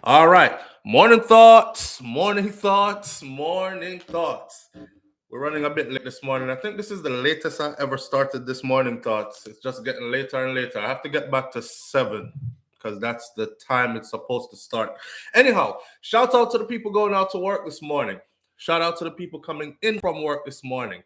All right. Morning thoughts, morning thoughts, morning thoughts. We're running a bit late this morning. I think this is the latest I ever started this morning thoughts. It's just getting later and later. I have to get back to 7 because that's the time it's supposed to start. Anyhow, shout out to the people going out to work this morning. Shout out to the people coming in from work this morning.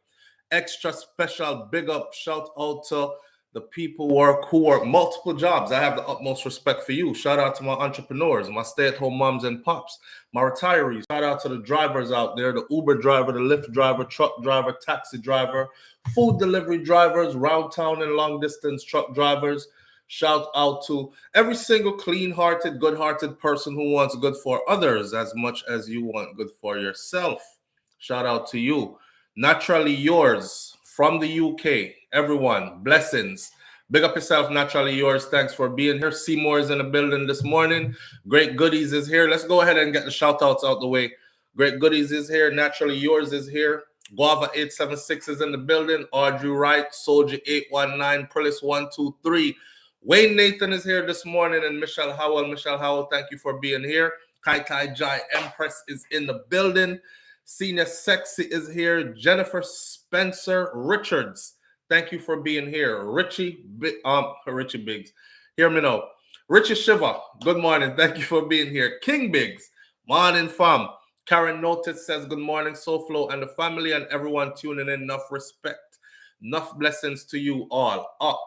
Extra special big up shout out to the people who work multiple jobs. I have the utmost respect for you. Shout out to my entrepreneurs, my stay-at-home moms and pops, my retirees. Shout out to the drivers out there, the Uber driver, the Lyft driver, truck driver, taxi driver, food delivery drivers, round town and long distance truck drivers. Shout out to every single clean-hearted, good-hearted person who wants good for others as much as you want good for yourself. Shout out to you. Naturally yours from the UK. Everyone, blessings. Big up yourself, naturally yours. Thanks for being here. Seymour is in the building this morning. Great Goodies is here. Let's go ahead and get the shout outs out the way. Great Goodies is here. Naturally yours is here. Guava 876 is in the building. Audrey Wright, Soldier 819, Prillis 123. Wayne Nathan is here this morning, and Michelle Howell. Michelle Howell, thank you for being here. Kai Tai Jai Empress is in the building. Senior Sexy is here. Jennifer Spencer Richards, thank you for being here. Richie Biggs, hear me now. Richie Shiva, good morning. Thank you for being here. King Biggs, morning fam. Karen Notice says good morning, SouFLo and the family and everyone tuning in. Enough respect, enough blessings to you all. Up,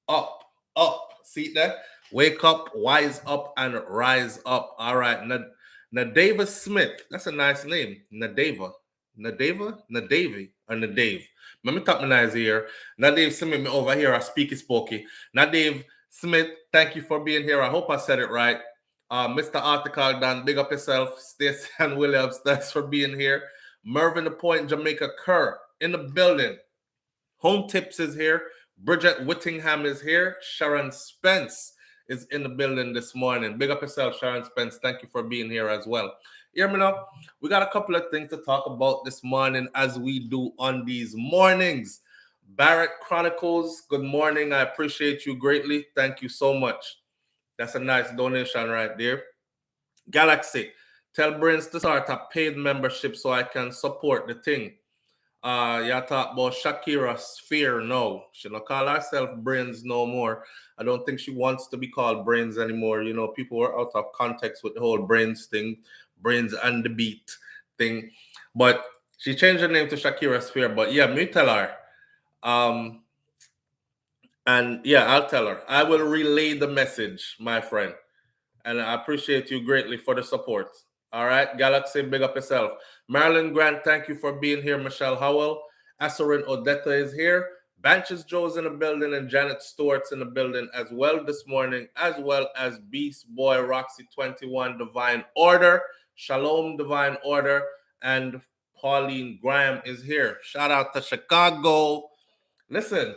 up, up. See that? Wake up, wise up, and rise up. All right. Nadava Smith. That's a nice name. Nadava, Nadavi, or Nadave. Let me talk my eyes here. Nadave Smith, me over here. I speak spooky. Nadave Smith, thank you for being here. I hope I said it right. Mr. Article Dan, big up yourself. Stacey and Williams, thanks for being here. Mervyn the Point, Jamaica Kerr in the building. Home Tips is here. Bridget Whittingham is here. Sharon Spence is in the building this morning. Big up yourself, Sharon Spence. Thank you for being here as well. Hear me now. We got a couple of things to talk about this morning, as we do on these mornings. Barrett Chronicles, good morning. I appreciate you greatly. Thank you so much. That's a nice donation right there. Galaxy, tell Brains to start a paid membership so I can support the thing. You talk about Shakira Sphere. No, she don't call herself Brains no more. I don't think she wants to be called Brains anymore. You know, people were out of context with the whole Brains thing, Brains and the Beat thing. But she changed her name to Shakira Sphere. But yeah, me tell her. And yeah, I'll tell her. I will relay the message, my friend. And I appreciate you greatly for the support. All right, Galaxy, big up yourself. Marilyn Grant, thank you for being here. Michelle Howell. Asserin Odetta is here. Banches Joe's in the building, and Janet Stewart's in the building as well this morning, as well as Beast Boy Roxy 21 Divine Order. Shalom Divine Order. And Pauline Graham is here. Shout out to Chicago. Listen,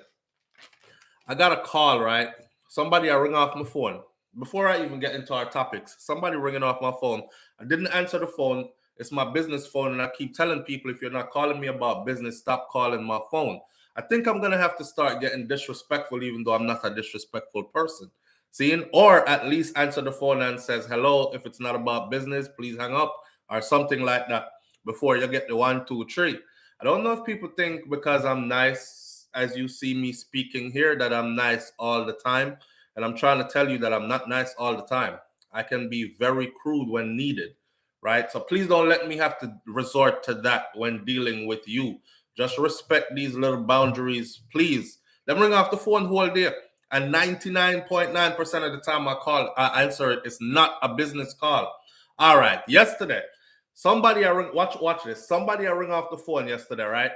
I got a call, right? Somebody I ring off my phone. Before I even get into our topics, somebody ringing off my phone. I didn't answer the phone. It's my business phone, and I keep telling people, if you're not calling me about business, stop calling my phone. I think I'm going to have to start getting disrespectful, even though I'm not a disrespectful person. Seeing? Or at least answer the phone and says, hello, if it's not about business, please hang up, or something like that before you get the 1, 2, 3. I don't know if people think because I'm nice, as you see me speaking here, that I'm nice all the time. And I'm trying to tell you that I'm not nice all the time. I can be very crude when needed, right? So please don't let me have to resort to that when dealing with you. Just respect these little boundaries, please. Then ring off the phone whole day. And 99.9% of the time I answer it. It's not a business call. All right. Yesterday, somebody I ring, watch this. Somebody I ring off the phone yesterday, right?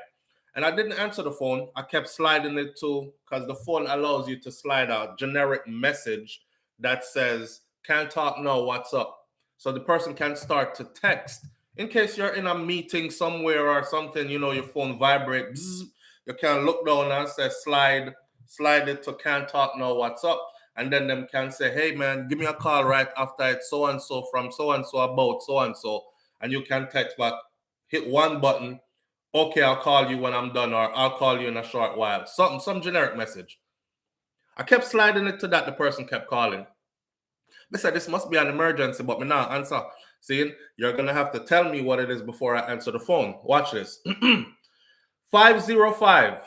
And I didn't answer the phone. I kept sliding it to, because the phone allows you to slide a generic message that says, can't talk now, what's up? So the person can start to text. In case you're in a meeting somewhere or something, you know, your phone vibrates, you can look down and say, slide it to can't talk now, what's up? And then them can say, hey man, give me a call right after it's so-and-so from so-and-so about so-and-so. And you can text back, hit one button, okay, I'll call you when I'm done, or I'll call you in a short while. Some generic message. I kept sliding it to that. The person kept calling. I said, this must be an emergency, but me not answer. See, you're going to have to tell me what it is before I answer the phone. Watch this. 505.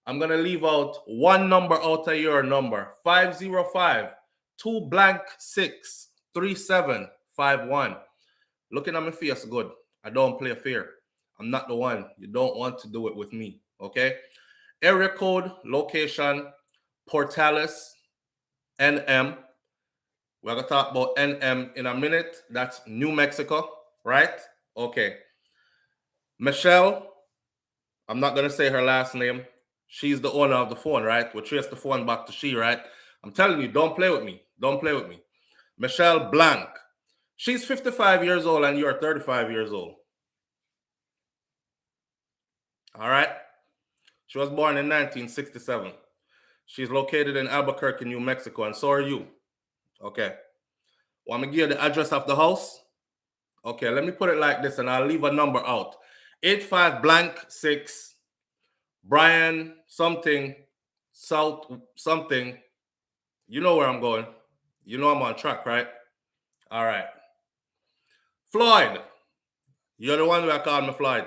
I'm going to leave out one number out of your number. 505 2 blank 6 3751. Looking at my face good. I don't play fair. I'm not the one. You don't want to do it with me. Okay? Area code, location, Portales, NM. We're going to talk about NM in a minute. That's New Mexico, right? Okay. Michelle, I'm not going to say her last name. She's the owner of the phone, right? We'll trace the phone back to she, right? I'm telling you, don't play with me. Don't play with me. Michelle Blank. She's 55 years old and you're 35 years old. All right? She was born in 1967. She's located in Albuquerque, New Mexico, and so are you. Okay. Want me to give you the address of the house? Okay, let me put it like this, and I'll leave a number out. 85 blank 6, Brian something, South something. You know where I'm going. You know I'm on track, right? All right. Floyd. You're the one who I call me Floyd.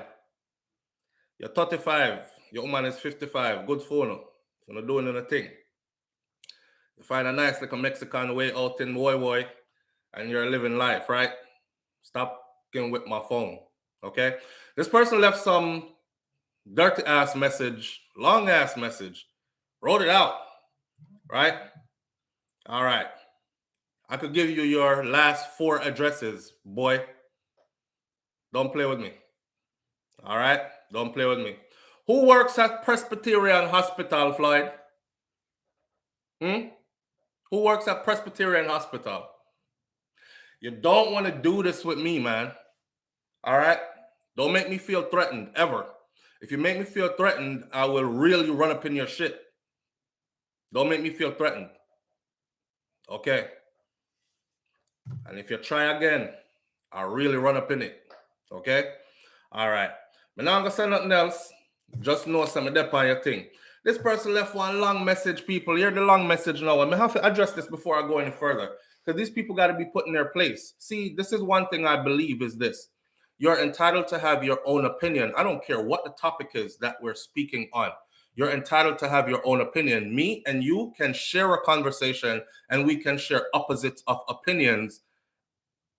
You're 35. Your woman is 55. Good phone. You're not doing anything. You find a nice little Mexican way out in Woy, and you're living life, right? Stop getting with my phone, okay? This person left some dirty ass message, long ass message, wrote it out, right? All right. I could give you your last 4 addresses, boy. Don't play with me. All right? Don't play with me. Who works at Presbyterian Hospital, Floyd? Who works at Presbyterian Hospital? You don't want to do this with me, man. All right? Don't make me feel threatened, ever. If you make me feel threatened, I will really run up in your shit. Don't make me feel threatened. Okay? And if you try again, I'll really run up in it. Okay? All right. But now I'm going to say nothing else. Just know some of that on your thing. This person left one long message, people. Hear the long message now. I have to address this before I go any further. Because these people got to be put in their place. See, this is one thing I believe is this. You're entitled to have your own opinion. I don't care what the topic is that we're speaking on. You're entitled to have your own opinion. Me and you can share a conversation and we can share opposites of opinions.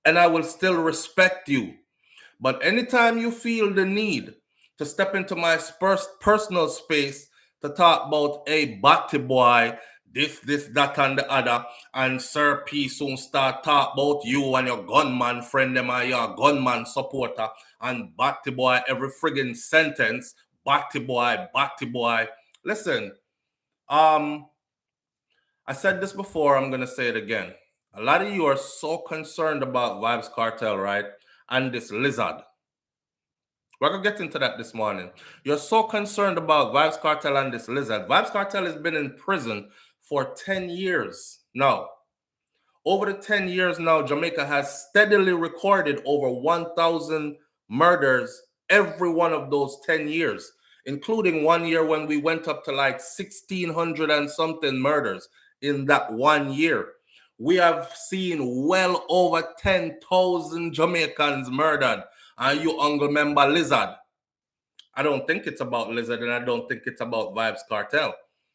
And I will still respect you. But anytime you feel the need to step into my personal space to talk about a batty boy, this, that, and the other, and Sir P soon start talk about you and your gunman friend, them and your gunman supporter, and batty boy every friggin' sentence, batty boy. Listen, I said this before, I'm gonna say it again. A lot of you are so concerned about Vybz Kartel, right? And this lizard. We're going to get into that this morning. You're so concerned about Vybz Kartel and this lizard. Vybz Kartel has been in prison for 10 years now. Over the 10 years now, Jamaica has steadily recorded over 1,000 murders every one of those 10 years, including 1 year when we went up to like 1,600 and something murders in that 1 year. We have seen well over 10,000 Jamaicans murdered. And you uncle member Lizard. I don't think it's about Lizard and I don't think it's about Vybz Kartel.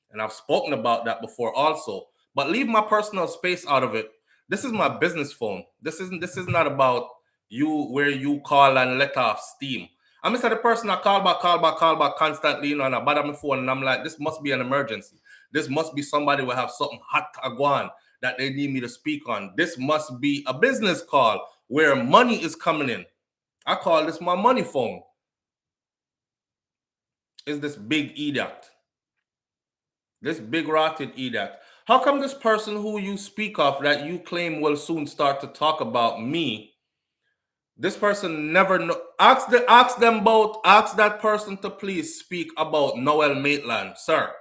And I've spoken about that before also. But leave my personal space out of it. This is my business phone. This is not about you where you call and let off steam. I'm just the person I call back constantly, you know, and I bother my phone and I'm like, this must be an emergency. This must be somebody will have something hot to go on that they need me to speak on. This must be a business call where money is coming in. I call this my money phone. Is this big idiot. This big rotted idiot. How come this person who you speak of that you claim will soon start to talk about me, this person never know? Ask that person to please speak about Noel Maitland, sir.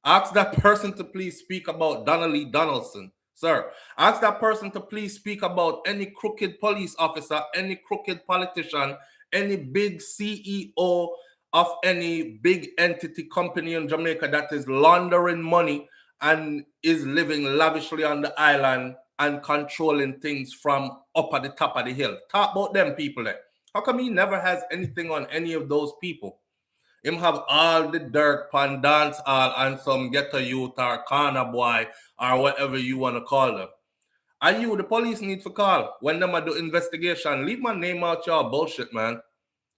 Ask that person to please speak about Donnelly Donaldson. Sir, ask that person to please speak about any crooked police officer, any crooked politician, any big CEO of any big entity company in Jamaica that is laundering money and is living lavishly on the island and controlling things from up at the top of the hill. Talk about them people there. How come he never has anything on any of those people? Him have all the dirt pan dance hall and some ghetto youth or corner boy or whatever you want to call them. And you, the police need to call when them do investigation. Leave my name out y'all bullshit, man.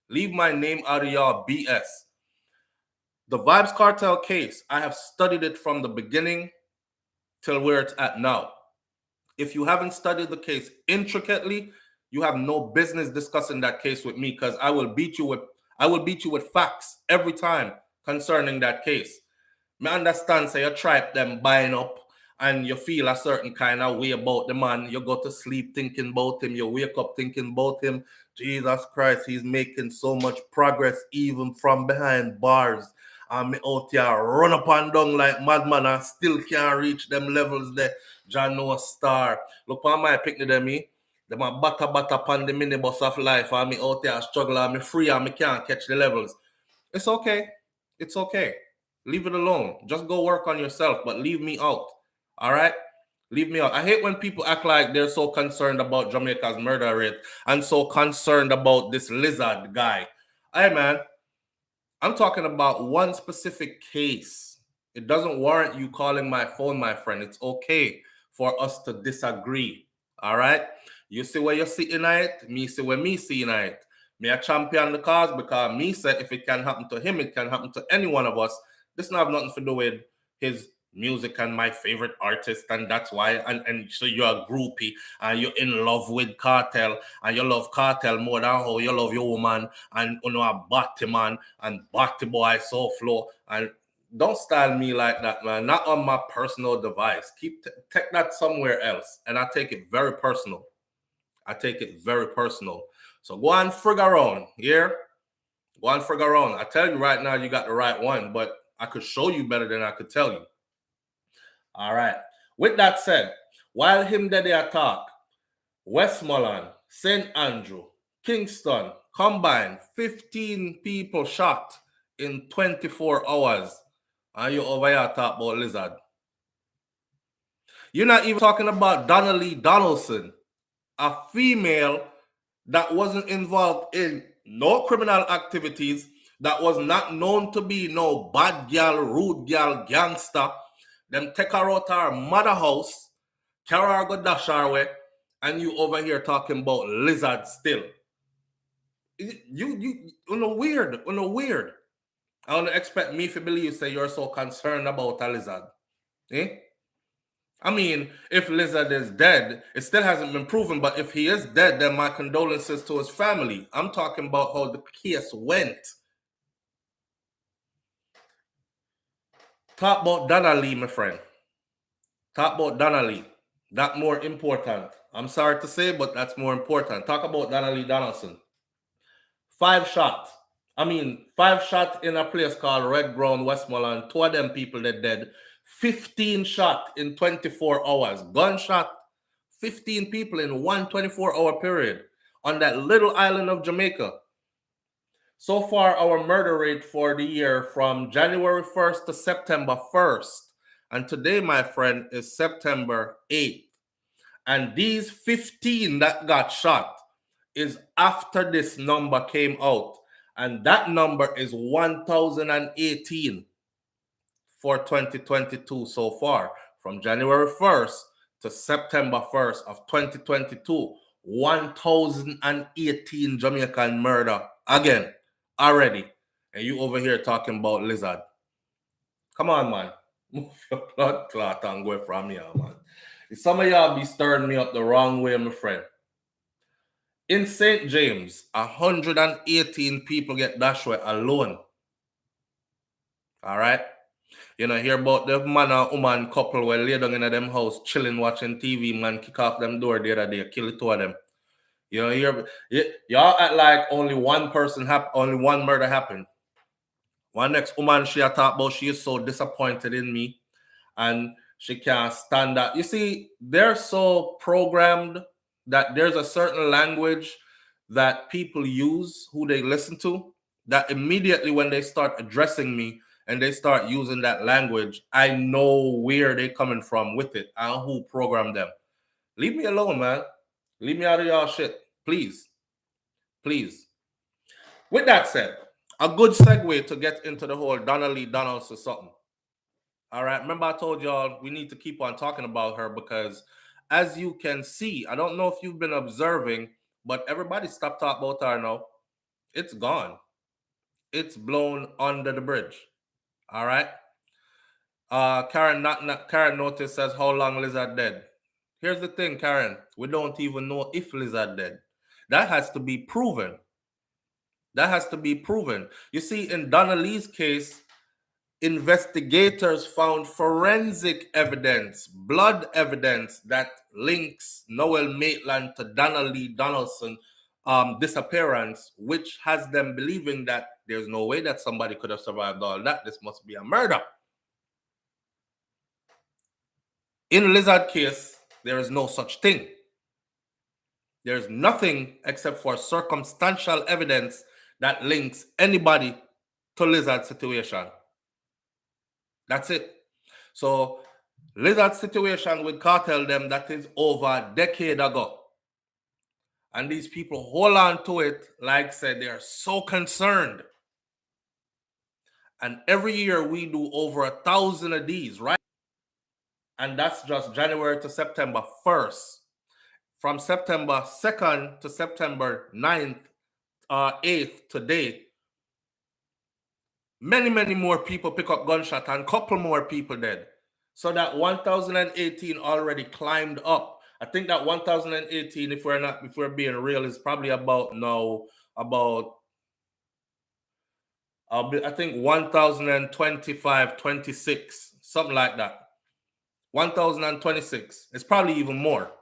Leave my name out of y'all BS. The Vybz Kartel case, I have studied it from the beginning till where it's at now. If you haven't studied the case intricately, you have no business discussing that case with me, because I will beat you with facts every time concerning that case. I understand, say you tribe them buying up and you feel a certain kind of way about the man. You go to sleep thinking about him, you wake up thinking about him. Jesus Christ, he's making so much progress even from behind bars. And me out here run up and down like madman and still can't reach them levels there. John Noah Star. Look on my picnic there, me. Them a batter upon the minibus of life, and me out there struggle, and me free, and me can't catch the levels. It's okay. It's okay. Leave it alone. Just go work on yourself, but leave me out. All right? Leave me out. I hate when people act like they're so concerned about Jamaica's murder rate and so concerned about this lizard guy. Hey, man, I'm talking about one specific case. It doesn't warrant you calling my phone, my friend. It's okay for us to disagree. All right? You see where you're sitting at it, me see where me seeing at it. Me a champion the cause because me said if it can happen to him, it can happen to any one of us. This not have nothing to do with his music and my favorite artist, and that's why. And so you're a groupie and you're in love with Kartel, and you love Kartel more than how you love your woman, and you know a Batty man and Batty boy SouFLo. And don't style me like that, man. Not on my personal device. Take that somewhere else, and I take it very personal. I take it very personal. So go and frig around, yeah? Go and frig around. I tell you right now, you got the right one, but I could show you better than I could tell you. All right. With that said, while him that they talk, Westmoreland, St. Andrew, Kingston, combined, 15 people shot in 24 hours. And you over here talk about lizard. You're not even talking about Donnelly Donaldson, a female that wasn't involved in no criminal activities, that was not known to be no bad girl, rude girl, gangster. Them take her out her mother house, carry her go dash her way, and you over here talking about lizard still. You know weird. I don't expect me to believe say you're so concerned about a lizard. Eh? I mean, if Lizard is dead, it still hasn't been proven, but if he is dead, then my condolences to his family. I'm talking about how the case went. Talk about Donnelly, my friend. Talk about Donnelly. That more important. I'm sorry to say, but that's more important. Talk about Donnelly Donaldson. 5 shots. 5 shots in a place called Red Ground, Westmoreland. 2 of them people that dead. 15 shot in 24 hours. Gunshot. 15 people in one 24-hour period on that little island of Jamaica. So far, our murder rate for the year from January 1st to September 1st. And today, my friend, is September 8th. And these 15 that got shot is after this number came out. And that number is 1,018 for 2022 so far. From January 1st to September 1st of 2022, 1,018 Jamaican murder again already. And you over here talking about lizard. Come on, man. Move your blood clot and go from here, man. Some of y'all be stirring me up the wrong way, my friend. In St. James, 118 people get dashed away alone. All right? You know, hear about the man and woman couple where lay down in them house chilling, watching TV, man, kick off them door the other day, kill the 2 of them. You know, y'all act like only one murder happened. One next woman she talk about, she is so disappointed in me and she can't stand that. You see, they're so programmed that there's a certain language that people use, who they listen to, that immediately when they start addressing me and they start using that language, I know where they're coming from with it and who programmed them. Leave me alone, man. Leave me out of y'all shit. Please. Please. With that said, a good segue to get into the whole Donnelly Donaldson something. All right. Remember, I told y'all we need to keep on talking about her because, as you can see, I don't know if you've been observing, but everybody stopped talking about her now. It's gone. It's blown under the bridge. All right. Karen notice says, how long Lizard dead? Here's the thing, Karen. We don't even know if Lizard dead. That has to be proven. That has to be proven. You see, in Donnelly's case, investigators found forensic evidence, blood evidence that links Noel Maitland to Donnelly Donaldson disappearance, which has them believing that there's no way that somebody could have survived all that. This must be a murder. In Lizard case, there is no such thing. There's nothing except for circumstantial evidence that links anybody to Lizard situation. That's it. So Lizard situation with Kartel them, that is over a decade ago. And these people hold on to it, like I said, they are so concerned. And every year we do over 1,000 of these, right? And that's just January to September 1st. From September 2nd to September 9th, 8th today, many more people pick up gunshot and a couple more people dead. So that 1018 already climbed up. I think that 1018, if we're being real, is probably about I think 1025, 26, something like that. 1026. It's probably even more.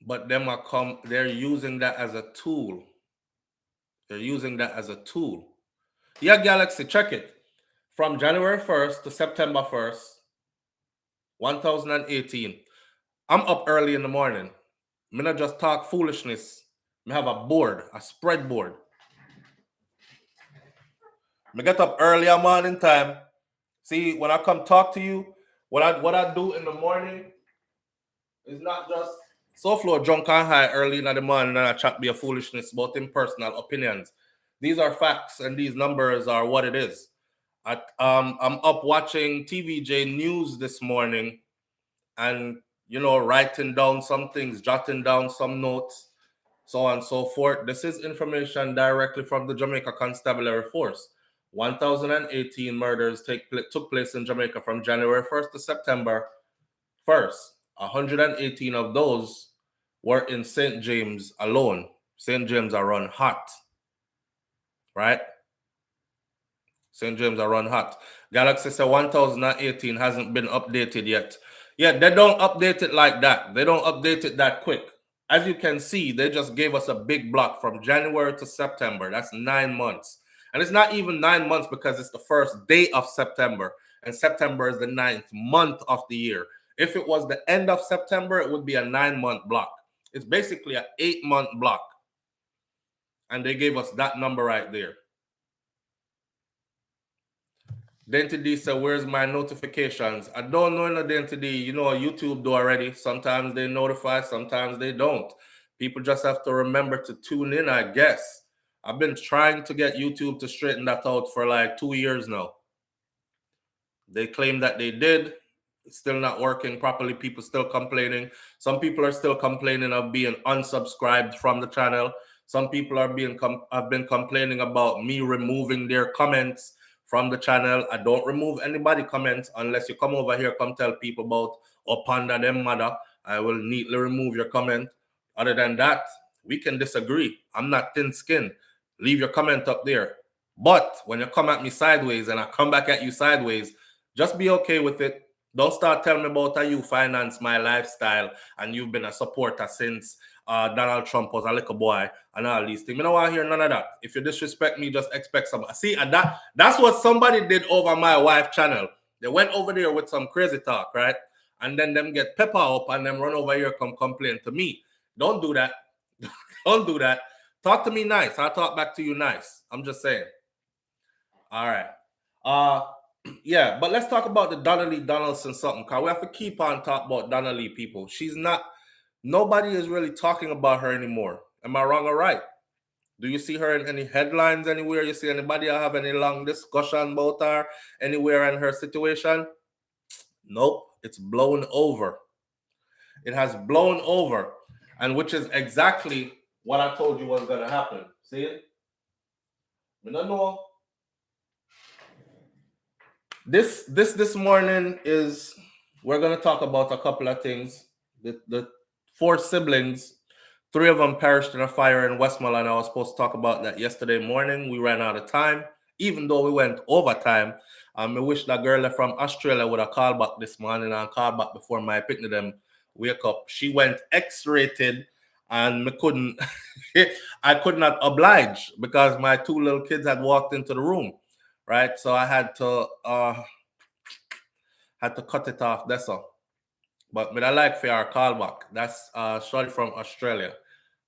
But they're using that as a tool. They're using that as a tool. Yeah, Galaxy, check it. From January 1st to September 1st, 1018. I'm up early in the morning. I'm not just talk foolishness. I have a board, a spread board. I get up early a morning time. See, when I come talk to you, what I do in the morning is not just SouFLo drunk and high early in the morning and I chat be a foolishness about impersonal opinions. These are facts and these numbers are what it is. I'm up watching TVJ News this morning and, writing down some things, jotting down some notes, so on and so forth. This is information directly from the Jamaica Constabulary Force. 1,018 murders took place in Jamaica from January 1st to September 1st. 118 of those were in St. James alone. St. James are run hot, right? St. James are run hot. Galaxy said 1018 hasn't been updated yet. Yeah, they don't update it like that. They don't update it that quick. As you can see, they just gave us a big block from January to September. That's 9 months. And it's not even 9 months because it's the first day of September. And September is the 9th month of the year. If it was the end of September, it would be a 9-month block. It's basically an 8-month block. And they gave us that number right there. Dentity D said, where's my notifications? I don't know in the Dentity. YouTube do already. Sometimes they notify, sometimes they don't. People just have to remember to tune in, I guess. I've been trying to get YouTube to straighten that out for like 2 years now. They claim that they did. It's still not working properly. People still complaining. Some people are still complaining of being unsubscribed from the channel. Some people have been complaining about me removing their comments from the channel. I don't remove anybody comments unless you come over here, come tell people about Opanda them mother. I will neatly remove your comment. Other than that, we can disagree. I'm not thin-skinned. Leave your comment up there. But when you come at me sideways and I come back at you sideways, just be okay with it. Don't start telling me about how you finance my lifestyle and you've been a supporter since Donald Trump was a little boy and all these things. I don't want to hear none of that. If you disrespect me, just expect somebody. See, and that's what somebody did over my wife's channel. They went over there with some crazy talk, right? And then them get pepper up and them run over here come complain to me. Don't do that. Don't do that. Talk to me nice. I'll talk back to you nice. I'm just saying. All right. Yeah, but let's talk about the Donnelly Donaldson something, because we have to keep on talking about Donnelly, people. She's not, nobody is really talking about her anymore. Am I wrong or right? Do you see her in any headlines anywhere? You see anybody have any long discussion about her anywhere in her situation? Nope, it's blown over. It has blown over, and which is exactly what I told you was going to happen. See it? We don't know. This morning is, we're going to talk about a couple of things. The four siblings, three of them perished in a fire in Westmoreland. I was supposed to talk about that yesterday morning. We ran out of time, even though we went over time. I wish that girl from Australia would have called back this morning and called back before my picnic them wake up. She went X-rated, and I could not oblige because my two little kids had walked into the room, right? So I had to cut it off. That's all. But I like for our callback. That's short from Australia.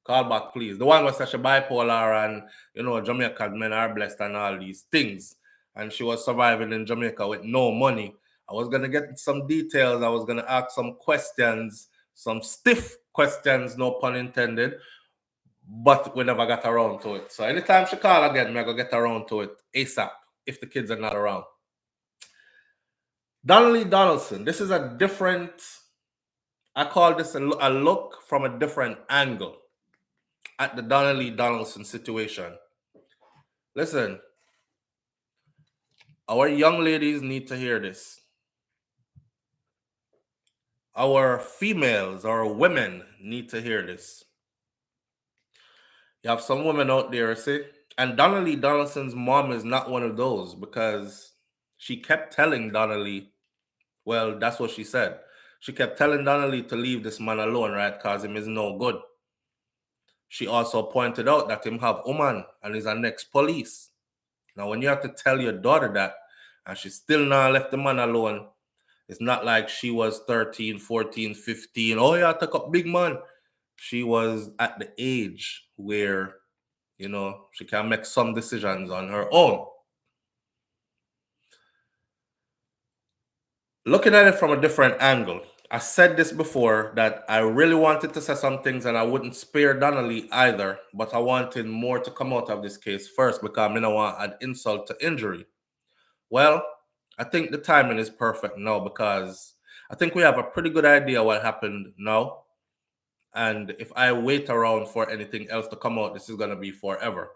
Callback, please. The one was such a bipolar, and Jamaican men are blessed and all these things. And she was surviving in Jamaica with no money. I was gonna get some details. I was gonna ask some questions, some stiff questions, no pun intended. But we never got around to it. So anytime she call again, I'm gonna get around to it ASAP if the kids are not around. Donnelly Donaldson. This is a different, I call this a look from a different angle at the Donnelly Donaldson situation. Listen, our young ladies need to hear this. Our females, our women need to hear this. You have some women out there, see? And Donnelly Donaldson's mom is not one of those, because she kept telling Donnelly, well, that's what she said. She kept telling Donnelly to leave this man alone, right? Because him is no good. She also pointed out that him have woman and is an ex-police. Now, when you have to tell your daughter that, and she still not left the man alone, it's not like she was 13, 14, 15. Oh, yeah, took up big man. She was at the age where, she can make some decisions on her own. Looking at it from a different angle, I said this before, that I really wanted to say some things and I wouldn't spare Donnelly either, but I wanted more to come out of this case first because I don't want to add insult to injury. Well, I think the timing is perfect now, because I think we have a pretty good idea what happened now. And if I wait around for anything else to come out, this is going to be forever.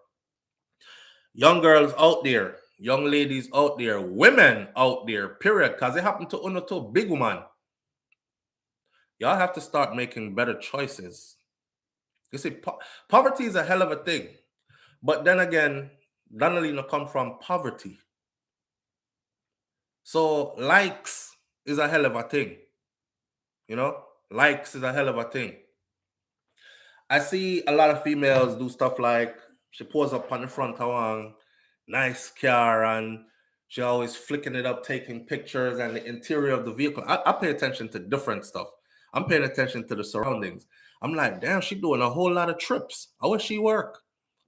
Young girls out there, young ladies out there, women out there, period, because it happened to Uno too, big woman. Y'all have to start making better choices. You see, poverty is a hell of a thing. But then again, Donnelly no come from poverty. So likes is a hell of a thing. Likes is a hell of a thing. I see a lot of females do stuff like, she pulls up on the front of one nice car and she always flicking it up, taking pictures and the interior of the vehicle. I pay attention to different stuff. I'm paying attention to the surroundings. I'm like, damn, she doing a whole lot of trips. How does she work?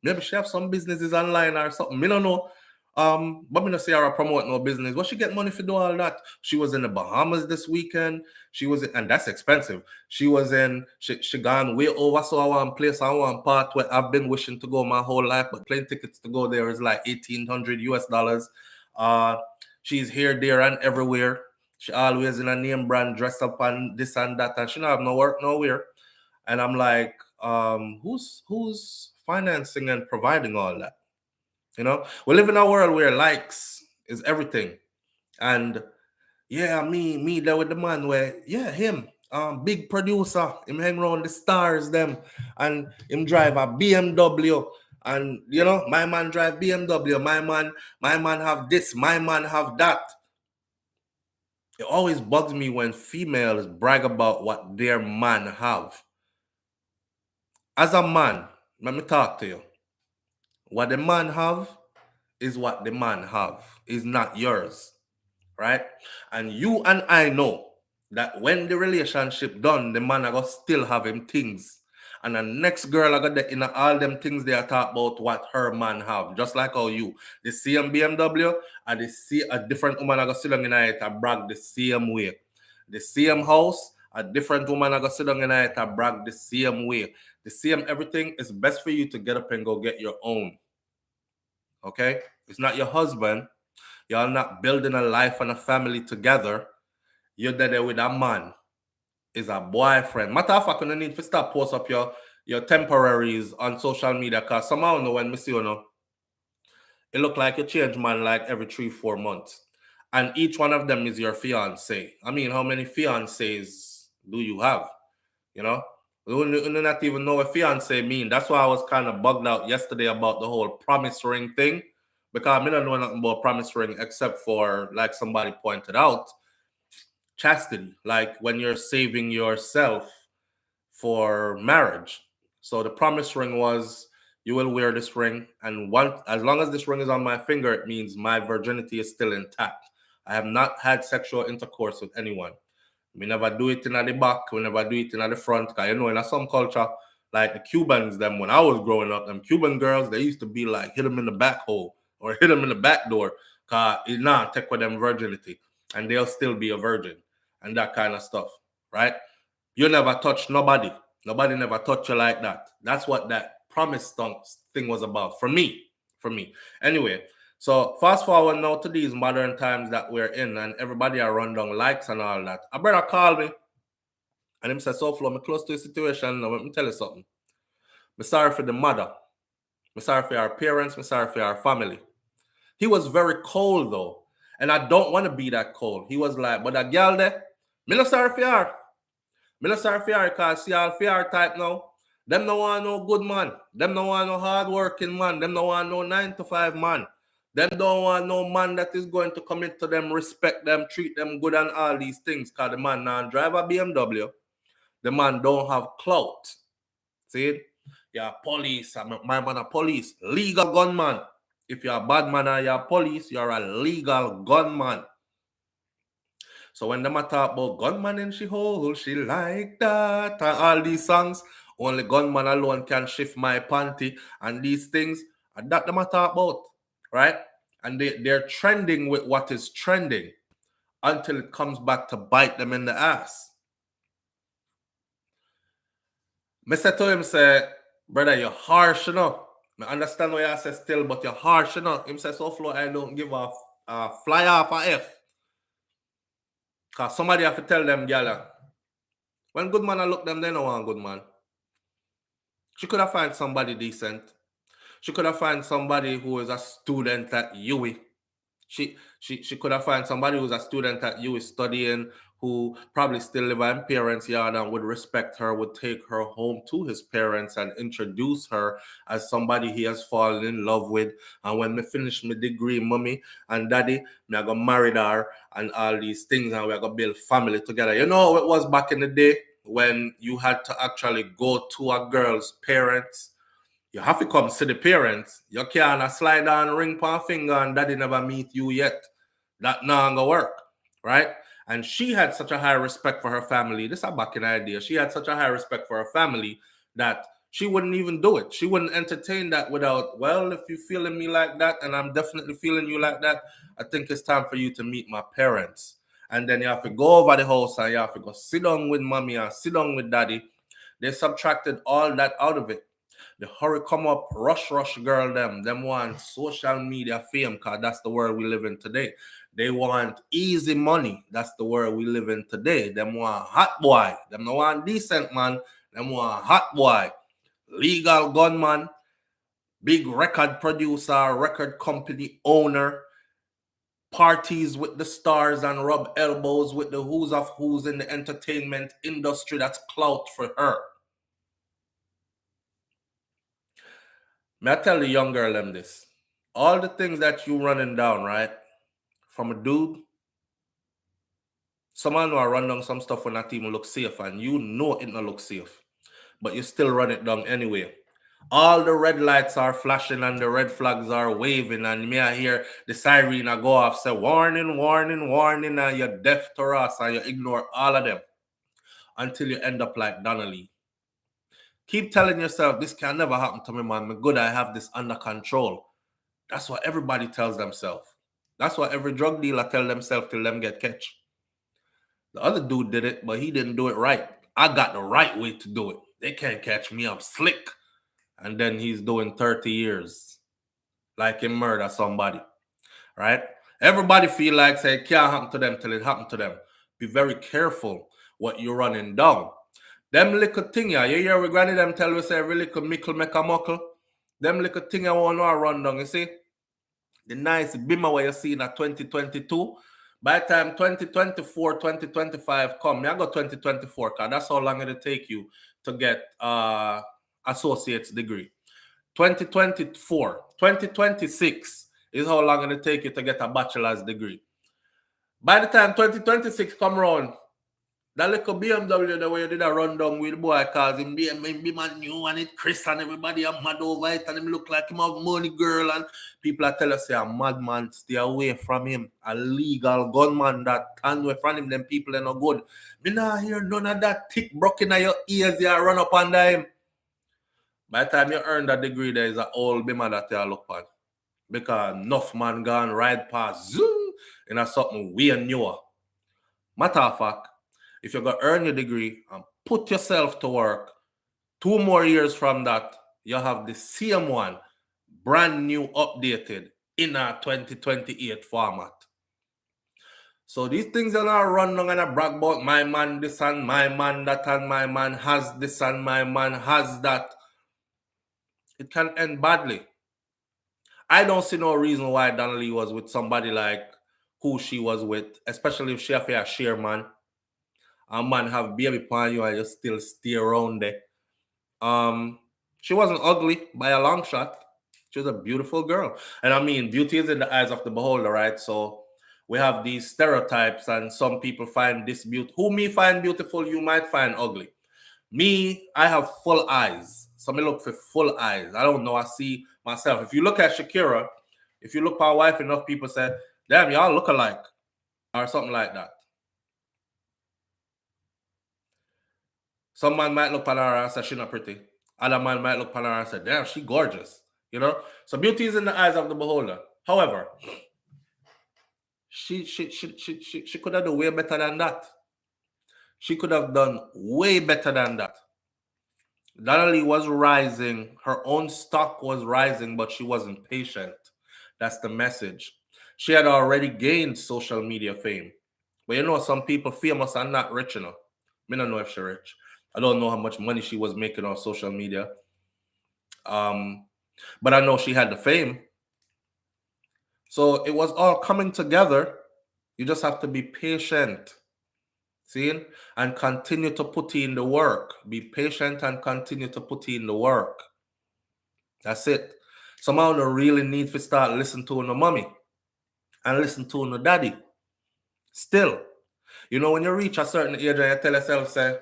Maybe she have some businesses online or something. Me don't know. But me not see her promote no business. What she get money for do all that? She was in the Bahamas this weekend. She was and that's expensive. She was in, she gone way over. So I want place, I want part where I've been wishing to go my whole life, but plane tickets to go there is like $1,800 US. She's here, there, and everywhere. She always in a name brand, dress up and this and that, and she don't have no work nowhere. And I'm like, who's financing and providing all that? We live in a world where likes is everything. And yeah, me there with the man where, yeah, him, big producer, him hang around the stars them, and him drive a BMW. And my man drive BMW, my man have this, my man have that. It always bugs me when females brag about what their man have. As a man, let me talk to you. What the man have is what the man have, is not yours, right? And you and I know that when the relationship done, the man are gonna still have him things. And the next girl I got the, in all them things they are talk about what her man have. Just like how you. The same BMW and they see a different woman I got sit down in it and brag the same way. The same house, a different woman I got sit down in it and brag the same way. The same everything. Is best for you to get up and go get your own. Okay? It's not your husband. Y'all not building a life and a family together. You're there with a man. Is a boyfriend. Matter of fact, you need to start post up your temporaries on social media because somehow know when me see you know, it look like you change man like every 3-4 months. And each one of them is your fiance. I mean, how many fiancés do you have? You know? You do not even know what fiance mean. That's why I was kind of bugged out yesterday about the whole promise ring thing. Because I don't know nothing about promise ring except for, like somebody pointed out, chastity. Like when you're saving yourself for marriage. So the promise ring was you will wear this ring, and as long as this ring is on my finger, it means my virginity is still intact. I have not had sexual intercourse with anyone. We never do it in the back, we never do it in the front. Because you know, in some culture, like the Cubans, them when I was growing up, them Cuban girls, they used to be like hit them in the back hole or hit them in the back door. Cause it not take with them virginity, and they'll still be a virgin and that kind of stuff, right? You never touch nobody. Nobody never touch you like that. That's what that promise thing was about for me. Anyway, so fast forward now to these modern times that we're in, and everybody are run down likes and all that. A brother called me, and him said, "SouFlo, I'm close to a situation. Now, let me tell you something. I'm sorry for the mother. I'm sorry for our parents. I'm sorry for our family." He was very cold though, and I don't want to be that cold. He was like, "But that girl there, me not sorry for her. Me not sorry for her because see all for her type now. Them no want no good man. Them no want no hard working man. Them no want no 9 to 5 man. Them don't want no man that is going to commit to them, respect them, treat them good and all these things. Because the man now drive a BMW. The man don't have clout. See it? You're police. My man a police. Legal gunman. If you're a bad man and you're police, you're a legal gunman. So when them talk about gunman in she hole, she like that, and all these songs, only gunman alone can shift my panty, and these things, and that them talk about, right? And they're trending with what is trending until it comes back to bite them in the ass. Me say to him, say, brother, you're harsh enough. I understand what you say still, but you're harsh enough. Him say, SouFlo, I don't give a fly off a F. Because somebody have to tell them, gala, when good man look them, they don't want good man. She could have found somebody decent. She could have found somebody who is a student at UWI. She could have found somebody who's a student at UWI studying, who probably still live in parents' yard and would respect her, would take her home to his parents and introduce her as somebody he has fallen in love with. And when me finish my degree, mommy and daddy, me I go marry her and all these things, and we are gonna build family together. You know how it was back in the day when you had to actually go to a girl's parents. You have to come see the parents. You can't slide on ring on finger and daddy never meet you yet. That not gonna work, right? And she had such a high respect for her family. This is a back in idea. She had such a high respect for her family that she wouldn't even do it. She wouldn't entertain that without, well, if you're feeling me like that, and I'm definitely feeling you like that, I think it's time for you to meet my parents. And then you have to go over the house and you have to go sit down with mommy and sit down with daddy. They subtracted all that out of it. The hurry come up, rush girl them want social media fame, because that's the world we live in today. They want easy money. That's the world we live in today. Them want hot boy. Them no want decent man. Them want hot boy. Legal gunman. Big record producer, record company owner. Parties with the stars and rub elbows with the who's of who's in the entertainment industry. That's clout for her. May I tell the young girl them this? All the things that you running down, right? From a dude, someone who run down some stuff when not even look safe, and you know it not look safe, but you still run it down anyway. All the red lights are flashing and the red flags are waving, and me I hear the siren go off, say warning, warning, warning, and you're deaf to us and you ignore all of them until you end up like Donnelly. Keep telling yourself, this can never happen to me, man. I'm good, I have this under control. That's what everybody tells themselves. That's what every drug dealer tell themselves till them get catch. The other dude did it, but he didn't do it right. I got the right way to do it. They can't catch me. I'm slick. And then he's doing 30 years. Like he murder somebody. Right? Everybody feel like say it can't happen to them till it happened to them. Be very careful what you're running down. Them little thing, yeah, you hear we granny them tell we say every little mickle make a muckle. Them little thing I want to run down, you see? The nice bimmer where you see in 2022. By the time 2024, 2025 come, I got 2024 because that's how long it'll take you to get associate's degree. 2024, 2026 is how long it'll take you to get a bachelor's degree. By the time 2026 come around, that little BMW the way you did a rundown with the boy cause him be man new and it Chris and everybody are mad over it and him look like him have money girl and people are tell us say a madman, stay away from him. A legal gunman that stand away from him, them people are not good. Me not hear none of that tick broken in your ears you run up under him. By the time you earn that degree, there is an old bimmer that you look at. Because enough man gone ride past zoom in a something way newer. Matter of fact, if you're going to earn your degree and put yourself to work, 2 more years from that, you have the same one, brand new, updated, in a 2028 format. So these things are not run down and I brag about my man this and my man that and my man has this and my man has that. It can end badly. I don't see no reason why Donnelly was with somebody like who she was with, especially if she have a share man. A man have baby upon you and you still stay around there. She wasn't ugly by a long shot. She was a beautiful girl. And I mean, beauty is in the eyes of the beholder, right? So we have these stereotypes and some people find this beautiful. Who me find beautiful, you might find ugly. Me, I have full eyes. So me look for full eyes. I don't know. I see myself. If you look at Shakira, if you look at her wife, enough people say, damn, y'all look alike. Or something like that. Some man might look at her and say she's not pretty. Other man might look at her and say, damn, she gorgeous. You know? So beauty is in the eyes of the beholder. However, she could have done way better than that. She could have done way better than that. Donnelly was rising. Her own stock was rising, but she wasn't patient. That's the message. She had already gained social media fame. But you know, some people famous are not rich enough. I don't know if she's rich. I don't know how much money she was making on social media. But I know she had the fame. So it was all coming together. You just have to be patient. See? And continue to put in the work. Be patient and continue to put in the work. That's it. Somehow you really need to start listening to no mommy and listen to no daddy. Still. You know, when you reach a certain age and you tell yourself, say,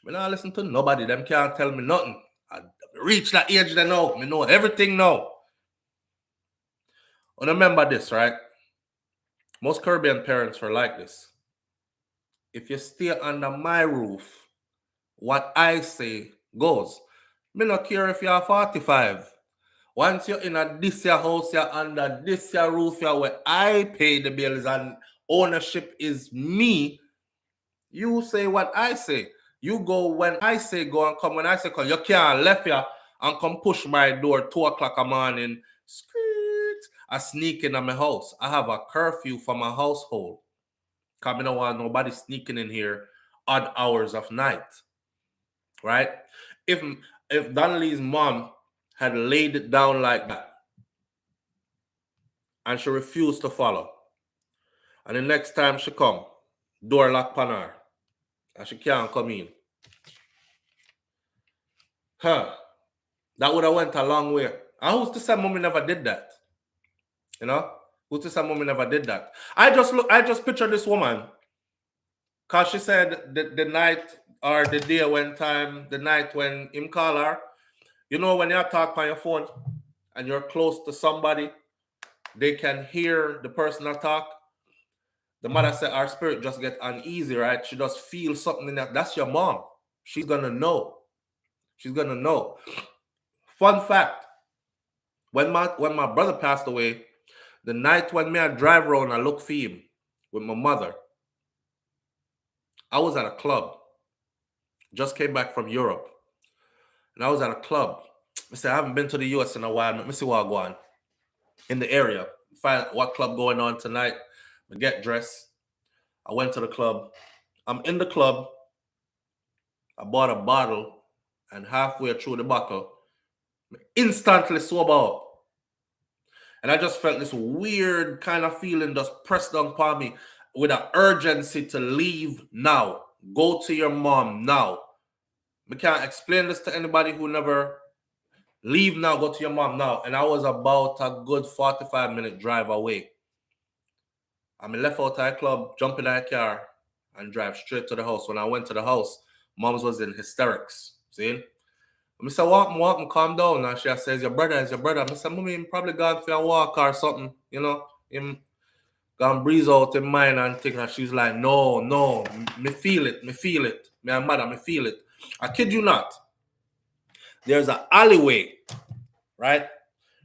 I don't listen to nobody. Them can't tell me nothing. I reach that age they know. I know everything now. And remember this, right? Most Caribbean parents are like this. If you stay under my roof, what I say goes. Me not care if you're 45. Once you're in this your house, you're under this your roof, you're where I pay the bills and ownership is me. You say what I say. You go when I say go and come when I say come. You can't left here and come push my door 2 o'clock a morning. I sneak in my house. I have a curfew for my household. Because I don't want nobody sneaking in here odd hours of night. Right? If Donnelly's mom had laid it down like that and she refused to follow, and the next time she come, door locked on her, and she can't come in. That would have went a long way. And who's to say mommy never did that? You know? Who's to say mommy never did that? I just picture this woman. Because she said the night or the day the night when him call her, you know, when you talk on your phone and you're close to somebody, they can hear the person that talk. The mother said our spirit just get uneasy, right? She just feels something in that. That's your mom. She's going to know. She's gonna know. Fun fact: when my brother passed away, the night when me I drive around, I look for him with my mother. I was at a club. Just came back from Europe, and I was at a club. I said I haven't been to the US in a while. Let me see what I go on in the area. Find what club going on tonight. I get dressed. I went to the club. I'm in the club. I bought a bottle, and halfway through the bottle, instantly sober up. And I just felt this weird kind of feeling just pressed down upon me with an urgency to leave now. Go to your mom now. I can't explain this to anybody who never leave now, go to your mom now. And I was about a good 45-minute drive away. I left out that club, jump in that car, and drive straight to the house. When I went to the house, mom's was in hysterics. See? I said, walk, calm down. And she says, your brother is your brother. I said, mommy, probably gone for a walk or something, you know. Him gone breeze out in mine and thing. And she's like, no, me feel it. Me and mother, me feel it. I kid you not. There's an alleyway, right?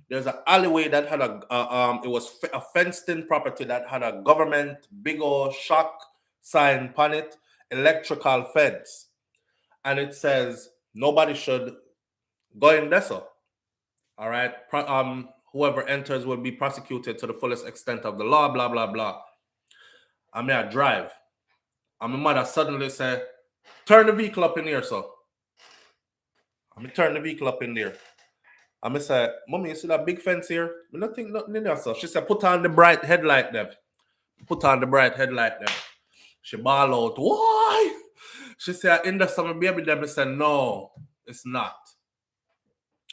There's an alleyway that had it was a fenced-in property that had a government big old shock sign on it, electrical fence. And it says, nobody should go in there, so. All right. Whoever enters will be prosecuted to the fullest extent of the law, blah, blah, blah. I drive. My mother suddenly said, turn the vehicle up in here, so. Turn the vehicle up in there. I said, mommy, you see that big fence here? I don't think nothing in there, so. She said, put on the bright headlight there. She bawled out, why? She said, in there, some baby there. I said, no, it's not.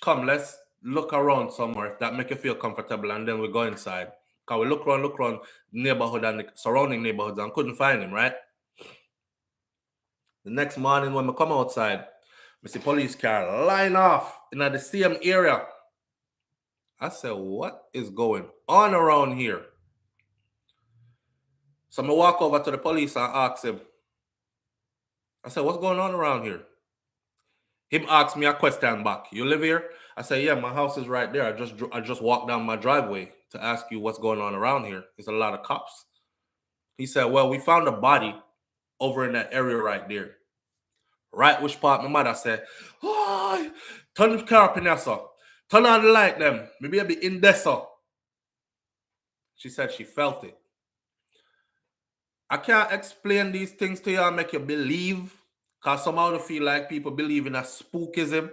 Come, let's look around somewhere if that make you feel comfortable, and then we go inside. Because we look around the neighborhood and the surrounding neighborhoods and couldn't find him, right? The next morning when we come outside, we see police car line off in the same area. I said, what is going on around here? So I walk over to the police and ask him. I said, what's going on around here? Him asked me a question back. You live here? I said, yeah, my house is right there. I just walked down my driveway to ask you what's going on around here. There's a lot of cops. He said, well, we found a body over in that area right there. Right, which part? My mother said, oh, turn the car up in there, sir. Turn on the light, them. Maybe I'll be in there, sir. She said she felt it. I can't explain these things to you and make you believe, because somehow I feel like people believe in a spookism.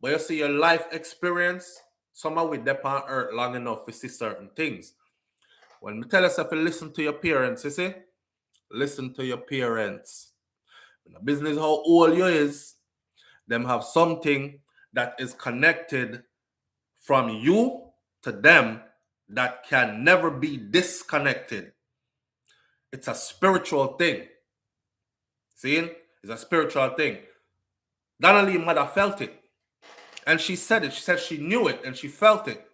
But you see your life experience, somehow we depend on earth long enough to see certain things. When we tell yourself to listen to your parents, you see? Listen to your parents. In the business how old you is, them have something that is connected from you to them that can never be disconnected. It's a spiritual thing. See? It's a spiritual thing. Donnelly mother felt it. And she said it. She said she knew it and she felt it.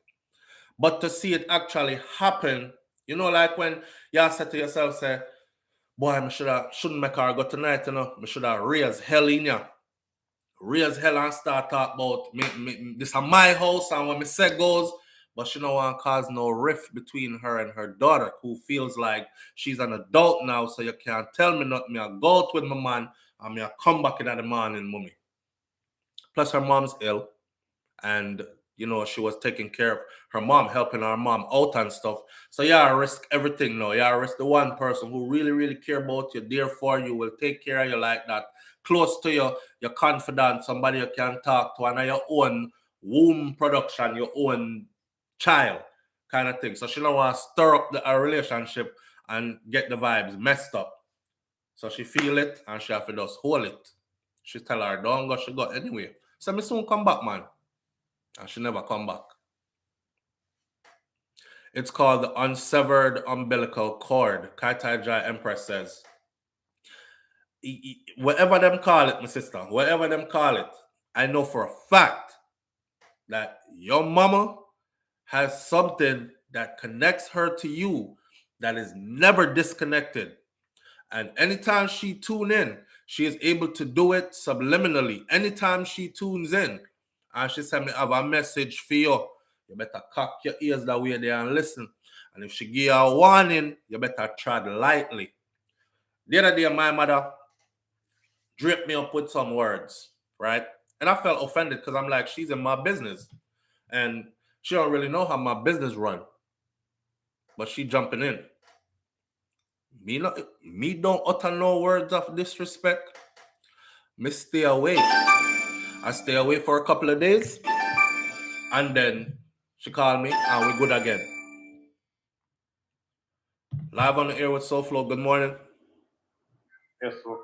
But to see it actually happen, you know, like when you said to yourself, say, boy, I shouldn't make her go tonight, you know. I should have raised hell in you. Raise hell and start talk about this is my house and when me say goes, but she don't want to cause no rift between her and her daughter, who feels like she's an adult now, so you can't tell me nothing. I go out with my man and I come back in the morning, mommy. Plus her mom's ill, and you know, she was taking care of her mom, helping her mom out and stuff. So yeah, I risk everything now. Yeah, I risk the one person who really, really care about you, there for you, will take care of you like that, close to you, your confidant, somebody you can talk to, and your own womb production, your own child kind of thing. So she don't want to stir up a relationship and get the vibes messed up. So she feel it and she have to just hold it. She tell her, don't go, she go anyway. So me soon come back, man. And she never come back. It's called the unsevered umbilical cord. Kaitai Jai Empress says, whatever them call it, my sister, whatever them call it, I know for a fact that your mama has something that connects her to you that is never disconnected. And anytime she tune in, she is able to do it subliminally. Anytime she tunes in and she said, me have a message for you, you better cock your ears that way there and listen. And if she give you a warning, you better tread lightly. The other day, my mother draped me up with some words, right? And I felt offended because I'm like, she's in my business. And she don't really know how my business run. But she jumping in. Me don't utter no words of disrespect. Me stay away. I stay away for a couple of days. And then she called me and we good again. Live on the air with SouFLo. Good morning. Yes, sir.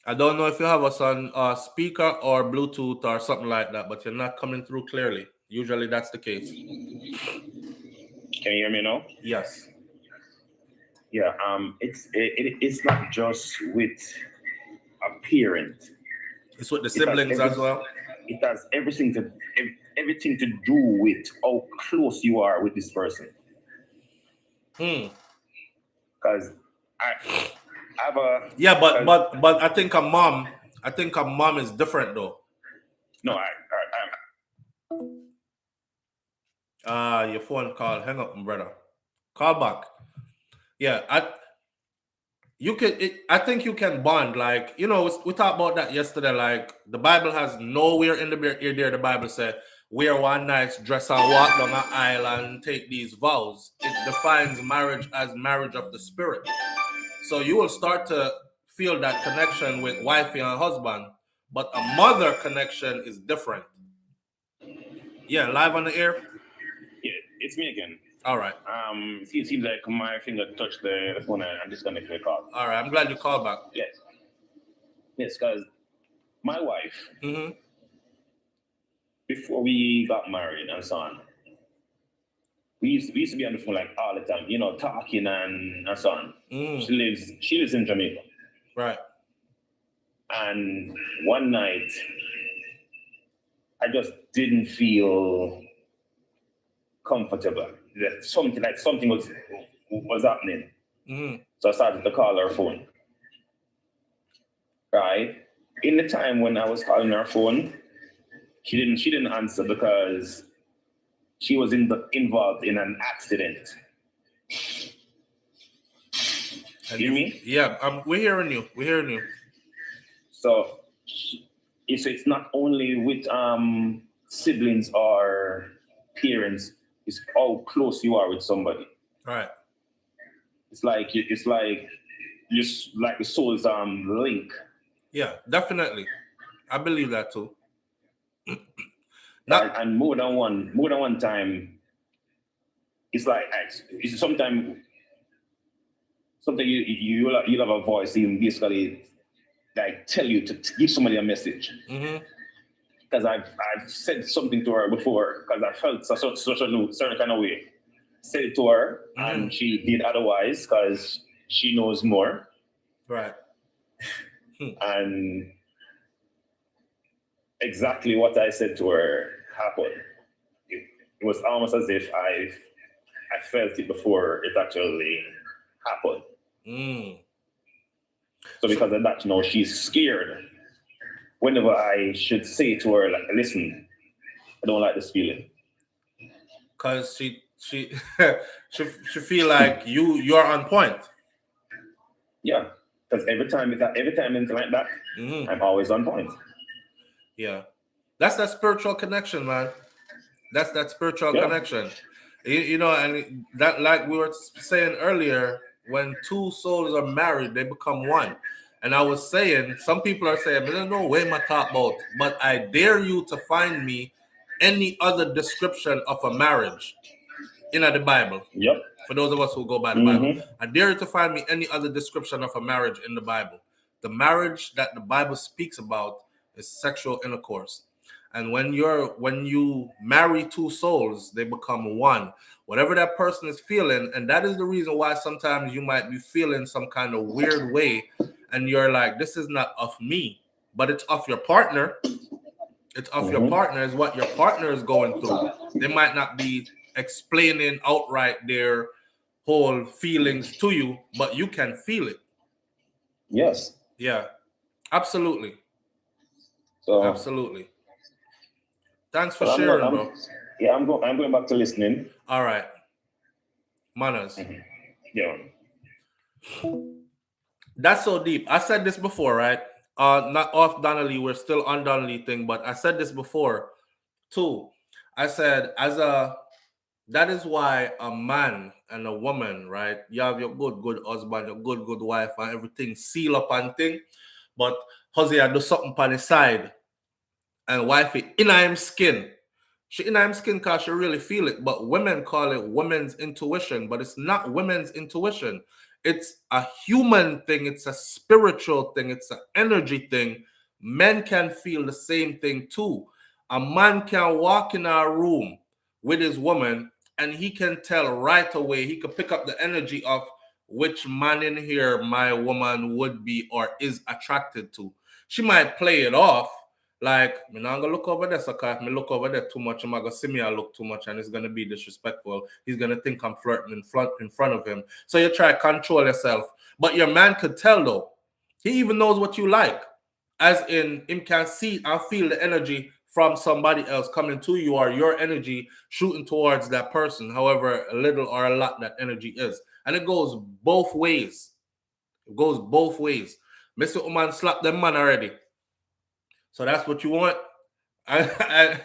I don't know if you have us on speaker or Bluetooth or something like that, but you're not coming through clearly. Usually that's the case. Can you hear me now? Yes. Yeah. It's not just with a parent. It's with the siblings as well. It has everything to do with how close you are with this person. Because I have a but I think a mom is different though. No, your phone call. Hang up, brother. Call back. Yeah, I think you can bond. Like, you know, we talked about that yesterday. Like, the Bible has nowhere in the there the Bible said, wear one nice dress and walk down an aisle and take these vows. It defines marriage as marriage of the spirit. So you will start to feel that connection with wifey and husband, but a mother connection is different. Yeah, live on the air. Yeah, it's me again. All right. It seems like my finger touched the phone and disconnected the call. All right, I'm glad you called back. Yes, because my wife, before we got married and so on, we used to be on the phone like all the time, you know, talking and so on. She lives in Jamaica. Right. And one night, I just didn't feel comfortable. That something was happening. So I started to call her phone. Right? In the time when I was calling her phone, she didn't answer because she was involved in an accident. You hear me? Yeah, we're hearing you. We're hearing you. So it's not only with siblings or parents, it's how close you are with somebody. Right. It's like just like the soul's link. Yeah, definitely. I believe that too. And more than one time, it's like sometimes you'll have a voice even basically like tell you to give somebody a message. Because I've said something to her before because I felt such a certain kind of way. Said it to her and she did otherwise because she knows more. Right. And exactly what I said to her happened. It was almost as if I felt it before it actually happened. So because of that, you know, she's scared. Whenever I should say to her, like, listen, I don't like this feeling. Because she feel like you're on point. Yeah, because every time anything like that, I'm always on point. Yeah, that's that spiritual connection, man. That's that spiritual connection. You know, and that, like we were saying earlier, when two souls are married, they become one. And I was saying, some people are saying, there's no way my talk about, but I dare you to find me any other description of a marriage in the Bible. Yep. For those of us who go by the Bible, I dare you to find me any other description of a marriage in the Bible. The marriage that the Bible speaks about is sexual intercourse. And when you marry two souls, they become one. Whatever that person is feeling, and that is the reason why sometimes you might be feeling some kind of weird way, and you're like, this is not of me, but it's of your partner. It's of your partner, is what your partner is going through. They might not be explaining outright their whole feelings to you, but you can feel it. Yes. Yeah, absolutely. So, Absolutely. Thanks for but sharing, bro. I'm going back to listening. All right. Manners. Yeah. That's so deep. I said this before, right? Not off Donnelly. We're still on Donnelly thing, but I said this before too. I said, that is why a man and a woman, right? You have your good husband, your good wife, and everything seal up and thing. But husband do something on the side, and wifey in him skin. She in him skin because she really feel it. But women call it women's intuition, but it's not women's intuition. It's a human thing. It's a spiritual thing. It's an energy thing. Men can feel the same thing too. A man can walk in our room with his woman and he can tell right away. He can pick up the energy of which man in here my woman would be or is attracted to. She might play it off like, I'm not gonna look over there, so if me look over there too much, I'm gonna see me I look too much and it's gonna be disrespectful. He's gonna think I'm flirting in front of him. So you try to control yourself. But your man could tell though. He even knows what you like. As in, him can see and feel the energy from somebody else coming to you or your energy shooting towards that person, however little or a lot that energy is. And it goes both ways. It goes both ways. Mr. Uman slapped them man already. So that's what you want. And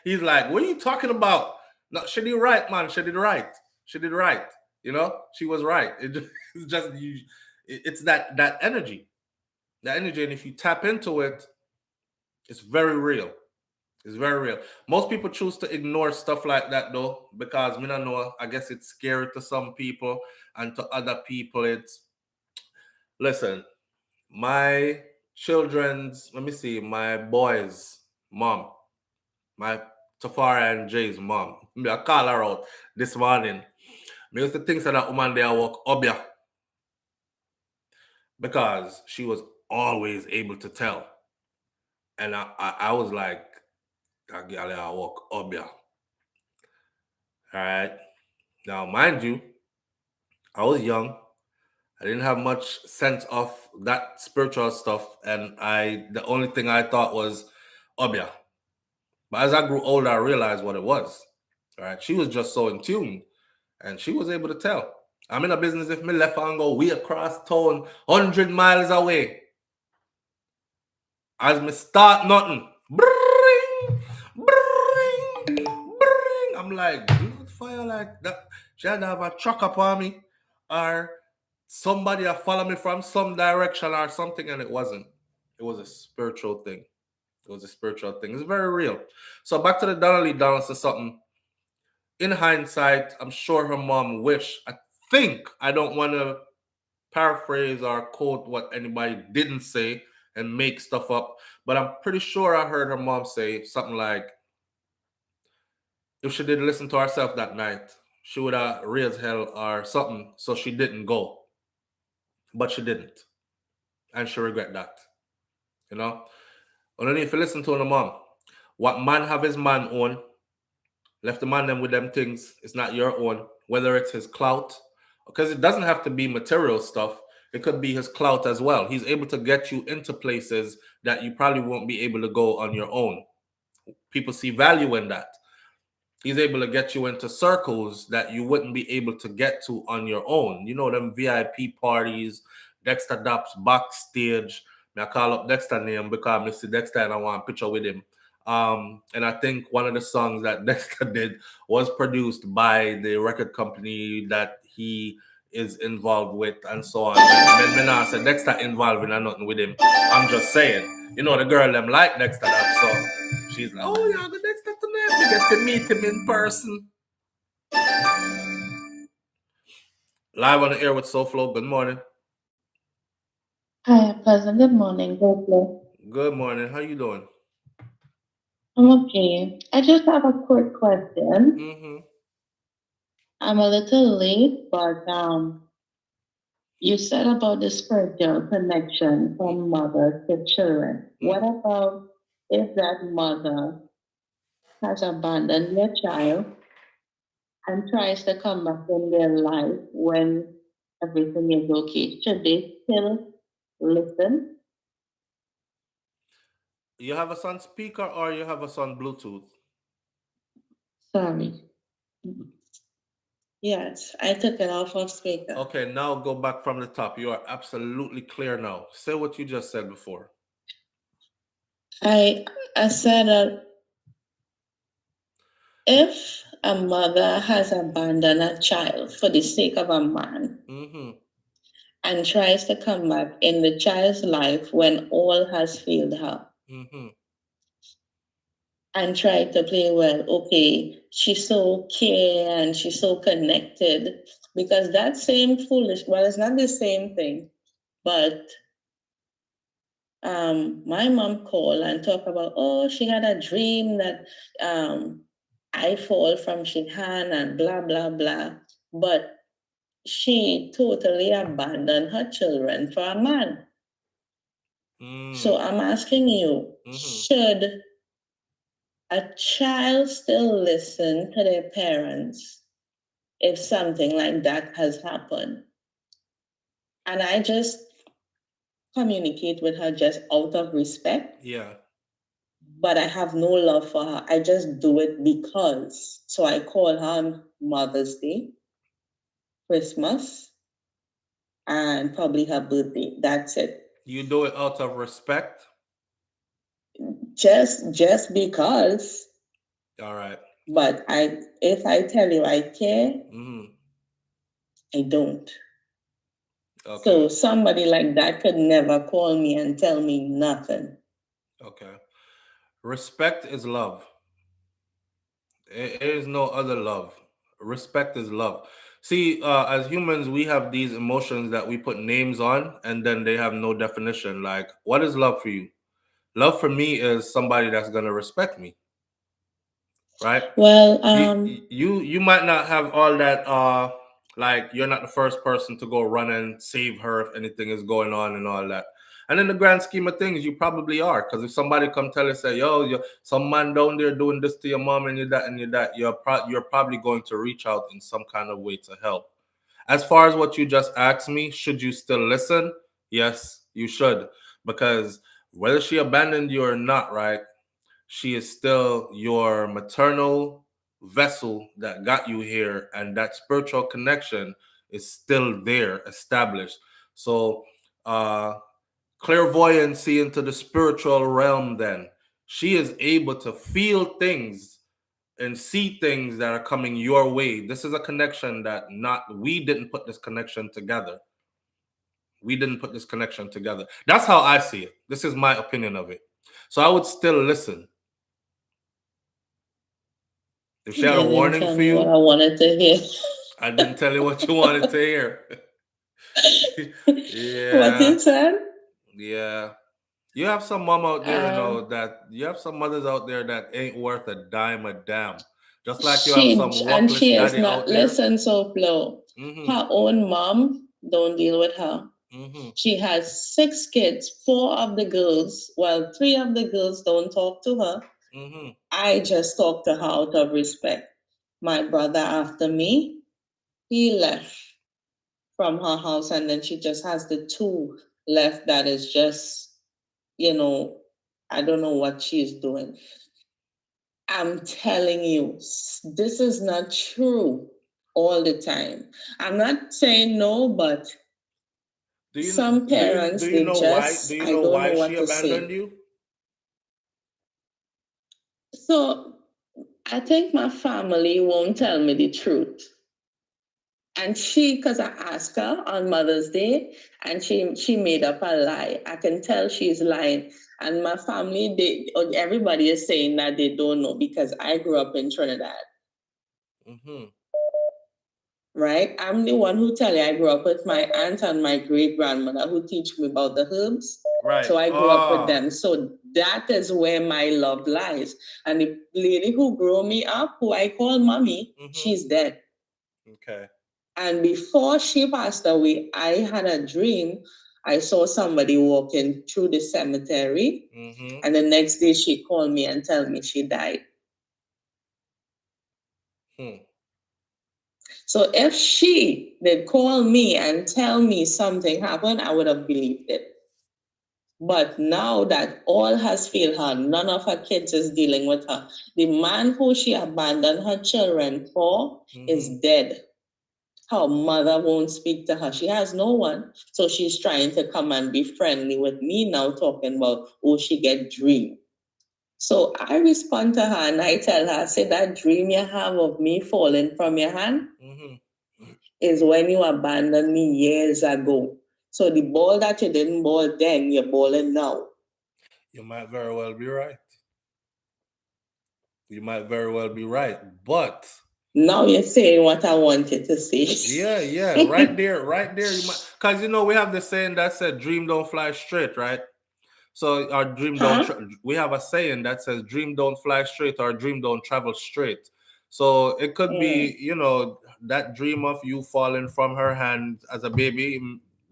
he's like, what are you talking about? No, she did right, man. She did right. She did right. You know, she was right. It's just it's that energy. That energy. And if you tap into it, it's very real. It's very real. Most people choose to ignore stuff like that though, because me don't know, I guess it's scary to some people, and to other people, it's listen, my children's, let me see, my boys' mom, my Tafara and Jay's mom. I call her out this morning. Me used to think that woman there walk obia because she was always able to tell. And I was like, that girl there walk obia. All right. Now, mind you, I was young. I didn't have much sense of that spiritual stuff. And the only thing I thought was obia. But as I grew older, I realized what it was. All right. She was just so in tune. And she was able to tell. I'm in a business if me left and go way across town, 100 miles away. As me start nothing. Bring, bring, bring. I'm like, blood fire like that. She had to have a truck upon me. Or somebody that follow me from some direction or something. And it wasn't. It was a spiritual thing. It was a spiritual thing. It's very real. So back to the Donnelly Donaldson something. In hindsight, I'm sure her mom wished. I don't want to paraphrase or quote what anybody didn't say and make stuff up, but I'm pretty sure I heard her mom say something like, if she didn't listen to herself that night, she would have raised hell or something, so she didn't go. But she didn't. And she regret that. You know? Only if you listen to her mom, what man have his man own, left the man them with them things, it's not your own, whether it's his clout, because it doesn't have to be material stuff. It could be his clout as well. He's able to get you into places that you probably won't be able to go on your own. People see value in that. He's able to get you into circles that you wouldn't be able to get to on your own. You know, them VIP parties, Dexter Daps backstage. I call up Dexter name because I see Dexter and I want a picture with him. And I think one of the songs that Dexter did was produced by the record company that he is involved with and so on. And then I said Dexter involved in nothing with him. I'm just saying, you know, the girl them like Dexter that, so she's like, oh yeah, the Dexter tonight. We get to meet him in person. Live on the air with SouFLo. Good morning. Hi, pleasant. Good morning. God bless. Good morning. How you doing? I'm okay. I just have a quick question. Mm-hmm. I'm a little late, but you said about the spiritual connection from mother to children. What about if that mother has abandoned their child and tries to come back in their life when everything is okay? Should they still listen. You have us on speaker or you have us on Bluetooth? Sorry. Yes, I took it off of speaker. Okay, now go back from the top. You are absolutely clear now. Say what you just said before. I said that if a mother has abandoned a child for the sake of a man and tries to come back in the child's life when all has failed her and try to play well, okay, she's so care and she's so connected, because that same foolish, well, it's not the same thing, but my mom called and talk about, oh, she had a dream that I fall from she hand and blah, blah, blah. But she totally abandoned her children for a man. So I'm asking you, should a child still listen to their parents if something like that has happened? And I just communicate with her just out of respect. Yeah. But I have no love for her. I just do it because. So I call her on Mother's Day, Christmas, and probably her birthday. That's it. You do it out of respect? Just because. All right. But if I tell you I care, I don't. Okay. So somebody like that could never call me and tell me nothing. Okay. Respect is love. There is no other love. Respect is love. See, as humans, we have these emotions that we put names on, and then they have no definition. Like, what is love for you? Love for me is somebody that's gonna respect me, right? Well, you might not have all that. Like, you're not the first person to go run and save her if anything is going on and all that. And in the grand scheme of things, you probably are. Because if somebody come tell you, say, yo, some man down there doing this to your mom and your dad, you're probably going to reach out in some kind of way to help. As far as what you just asked me, should you still listen? Yes, you should. Because whether she abandoned you or not, right, she is still your maternal vessel that got you here, and that spiritual connection is still there, established. So, clairvoyancy into the spiritual realm, then she is able to feel things and see things that are coming your way. This is a connection that we didn't put this connection together. We didn't put this connection together. That's how I see it. This is my opinion of it. So I would still listen. If she had a warning for you, what I wanted to hear. I didn't tell you what you wanted to hear. Yeah. What you said? Yeah. You have some mom out there, you have some mothers out there that ain't worth a dime a damn. Just like you have some walkless she daddy is not, out there. listen, SouFLo. Her own mom don't deal with her. She has 6 kids. 4 of the girls, 3 of the girls don't talk to her. I just talk to her out of respect. My brother after me, he left from her house, and then she just has the 2 left that is just, I don't know what she's doing. I'm telling you, this is not true all the time. I'm not saying no, but some parents, do you know why she abandoned you? So I think my family won't tell me the truth. And because I asked her on Mother's Day, and she made up a lie. I can tell she's lying. And my family, everybody is saying that they don't know, because I grew up in Trinidad. Right? I'm the one who tell you I grew up with my aunt and my great grandmother who teach me about the herbs. Right. So I grew up with them. So that is where my love lies. And the lady who grew me up, who I call mommy, she's dead. Okay. And before she passed away, I had a dream. I saw somebody walking through the cemetery. And the next day she called me and told me she died. So if she did call me and tell me something happened, I would have believed it. But now that all has failed her, none of her kids is dealing with her. The man who she abandoned her children for is dead. Her mother won't speak to her. She has no one. So she's trying to come and be friendly with me now, talking about, oh, she get dream. So I respond to her and I tell her, say that dream you have of me falling from your hand is when you abandoned me years ago. So the ball that you didn't ball then, you're balling now. You might very well be right. You might very well be right. But now you're saying what I wanted to say. Yeah, right there. You might, because we have the saying that said, "Dream don't fly straight," right? So our dream don't. We have a saying that says, "Dream don't fly straight," or "Dream don't travel straight." So it could be, that dream of you falling from her hand as a baby.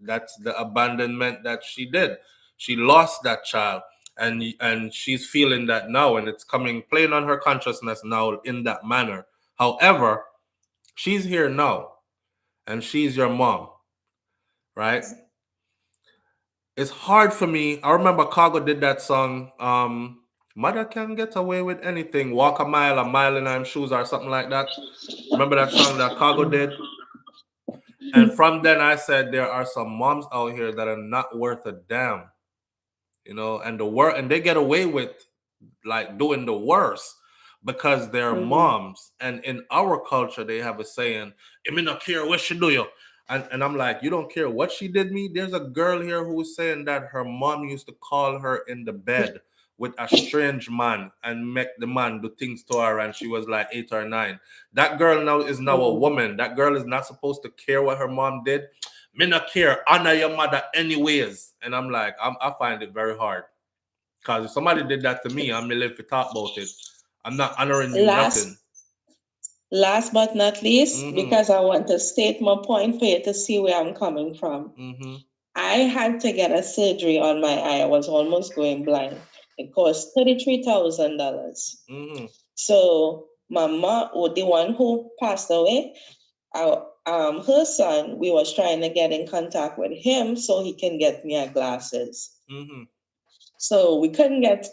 That's the abandonment that she did. She lost that child, and she's feeling that now, and it's coming plain on her consciousness now in that manner. However, she's here now, and she's your mom, right? It's hard for me. I remember Cargo did that song, Mother Can Get Away with Anything, Walk a Mile in I'm Shoes, or something like that. Remember that song that Cargo did? And from then I said, there are some moms out here that are not worth a damn, and they get away with like doing the worst because they're moms. And in our culture, they have a saying, "I mean, not care what she do you." And I'm like, you don't care what she did me? There's a girl here who's saying that her mom used to call her in the bed with a strange man and make the man do things to her, and she was like 8 or 9. That girl now is a woman. That girl is not supposed to care what her mom did. Me not care. Honor your mother anyways. And I'm like, I find it very hard. Because if somebody did that to me, I'm going to live to talk about it. I'm not honoring you nothing. Last but not least, because I want to state my point for you to see where I'm coming from. I had to get a surgery on my eye. I was almost going blind. It cost $33,000. So my mom, the one who passed away, her son, we was trying to get in contact with him so he can get me glasses. So we couldn't get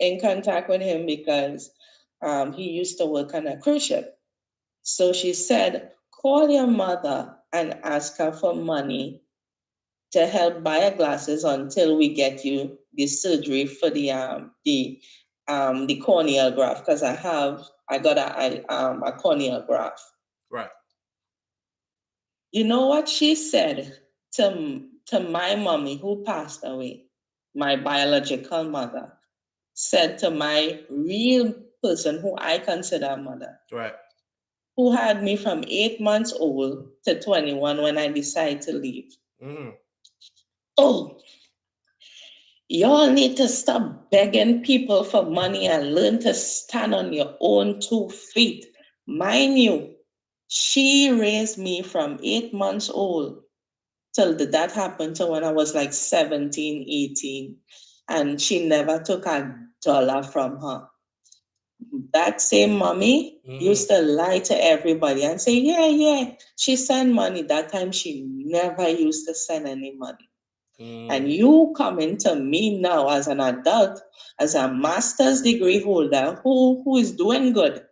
in contact with him because he used to work on a cruise ship. So she said, call your mother and ask her for money to help buy her glasses until we get you the surgery for the corneal graft, because I got a corneal graft. Right. You know what she said to my mommy who passed away, my biological mother, said to my real person who I consider mother. Right. Who had me from 8 months old to 21 when I decided to leave. Oh, y'all need to stop begging people for money and learn to stand on your own 2 feet. Mind you, she raised me from 8 months old till that happened to when I was like 17, 18. And she never took $1 from her. That same mommy used to lie to everybody and say, yeah, she sent money. That time she never used to send any money. And you coming to me now as an adult, as a master's degree holder who is doing good.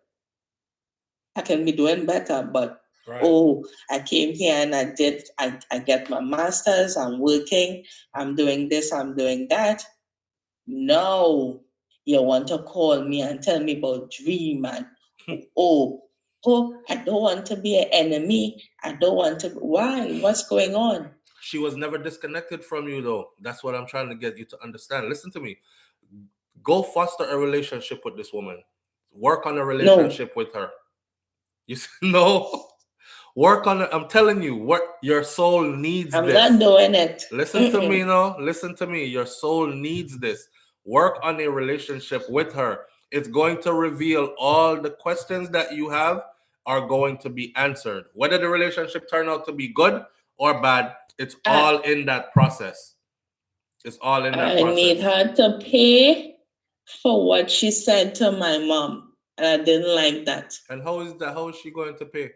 I can be doing better, but I came here and I get my master's, I'm working, I'm doing this, I'm doing that. No. You want to call me and tell me about dream and I don't want to be an enemy. I don't want to. Why? What's going on? She was never disconnected from you, though. That's what I'm trying to get you to understand. Listen to me. Go foster a relationship with this woman. Work on a relationship with her. You no. Work on it. I'm telling you, what your soul needs. I'm not doing it. Listen to me, no. Listen to me. Your soul needs this. Work on a relationship with her. It's going to reveal all the questions that you have are going to be answered. Whether the relationship turn out to be good or bad, it's all in that process. It's all in that process. I need her to pay for what she said to my mom. And I didn't like that. And how is she going to pay?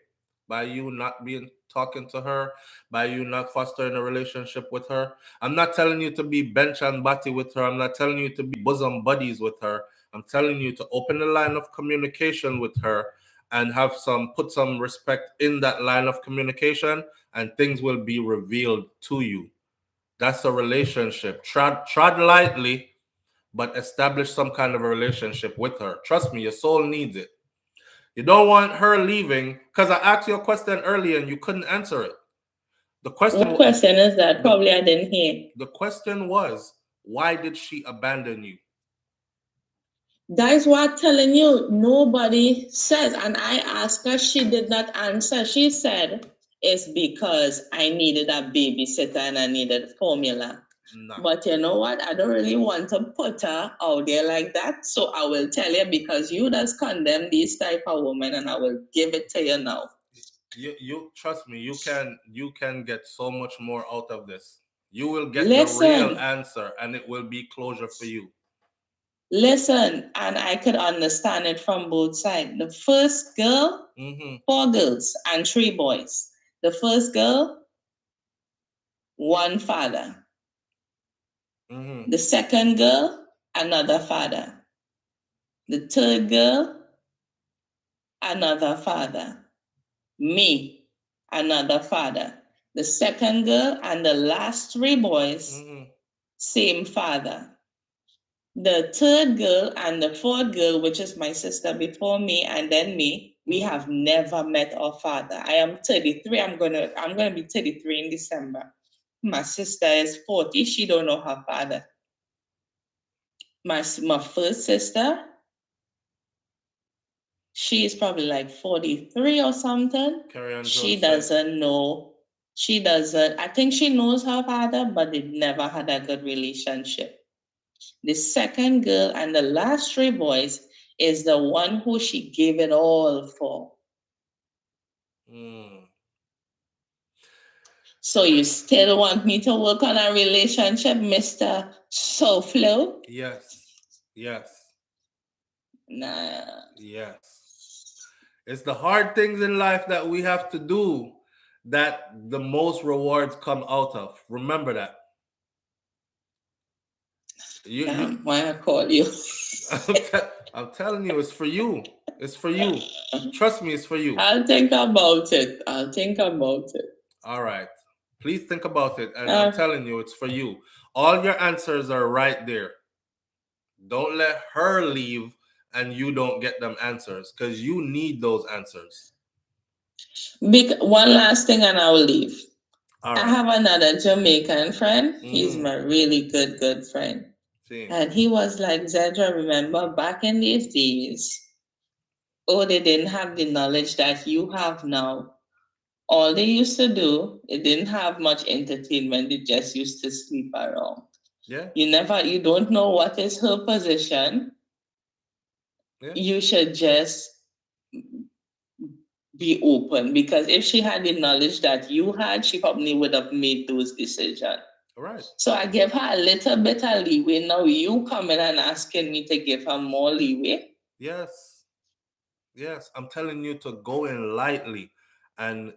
By you not being talking to her, by you not fostering a relationship with her. I'm not telling you to be bench and body with her. I'm not telling you to be bosom buddies with her. I'm telling you to open the line of communication with her and put some respect in that line of communication, and things will be revealed to you. That's a relationship. Trod lightly, but establish some kind of a relationship with her. Trust me, your soul needs it. You don't want her leaving, because I asked you a question earlier and you couldn't answer it. What question is that? Probably I didn't hear. The question was, why did she abandon you? That is what I'm telling you. Nobody says. And I asked her, she did not answer. She said, it's because I needed a babysitter and I needed formula. No. But you know what? I don't really want to put her out there like that. So I will tell you, because you just condemn these type of women, and I will give it to you now. You trust me, you can get so much more out of this. You will get the real answer, and it will be closure for you. Listen, and I could understand it from both sides. The first girl, 4 girls and 3 boys. The first girl, 1 father. The second girl, another father. The third girl, another father. Me, another father. The second girl and the last 3 boys, same father. The third girl and the fourth girl, which is my sister before me and then me, we have never met our father. I am 33. I'm gonna be 33 in December. My sister is 40. She don't know her father. My first sister, she is probably like 43 or something. She doesn't know. She doesn't. I think she knows her father, but they never had a good relationship. The second girl and the last 3 boys is the one who she gave it all for. So you still want me to work on a relationship, Mr. SouFLo? Yes. Nah. Yes. It's the hard things in life that we have to do that the most rewards come out of. Remember that. Why I call you? I'm telling you, it's for you. It's for you. Trust me, it's for you. I'll think about it. All right. Please think about it. And I'm telling you, it's for you. All your answers are right there. Don't let her leave and you don't get them answers, because you need those answers. One last thing and I will leave. Right. I have another Jamaican friend. He's my really good friend. And he was like, Zedra, remember back in these days, they didn't have the knowledge that you have now. All they used to do, it didn't have much entertainment. They just used to sleep around. Yeah. You don't know what is her position. Yeah. You should just be open, because if she had the knowledge that you had, she probably would have made those decisions. Right. So I give her a little bit of leeway. Now you coming and asking me to give her more leeway. Yes. I'm telling you to go in lightly and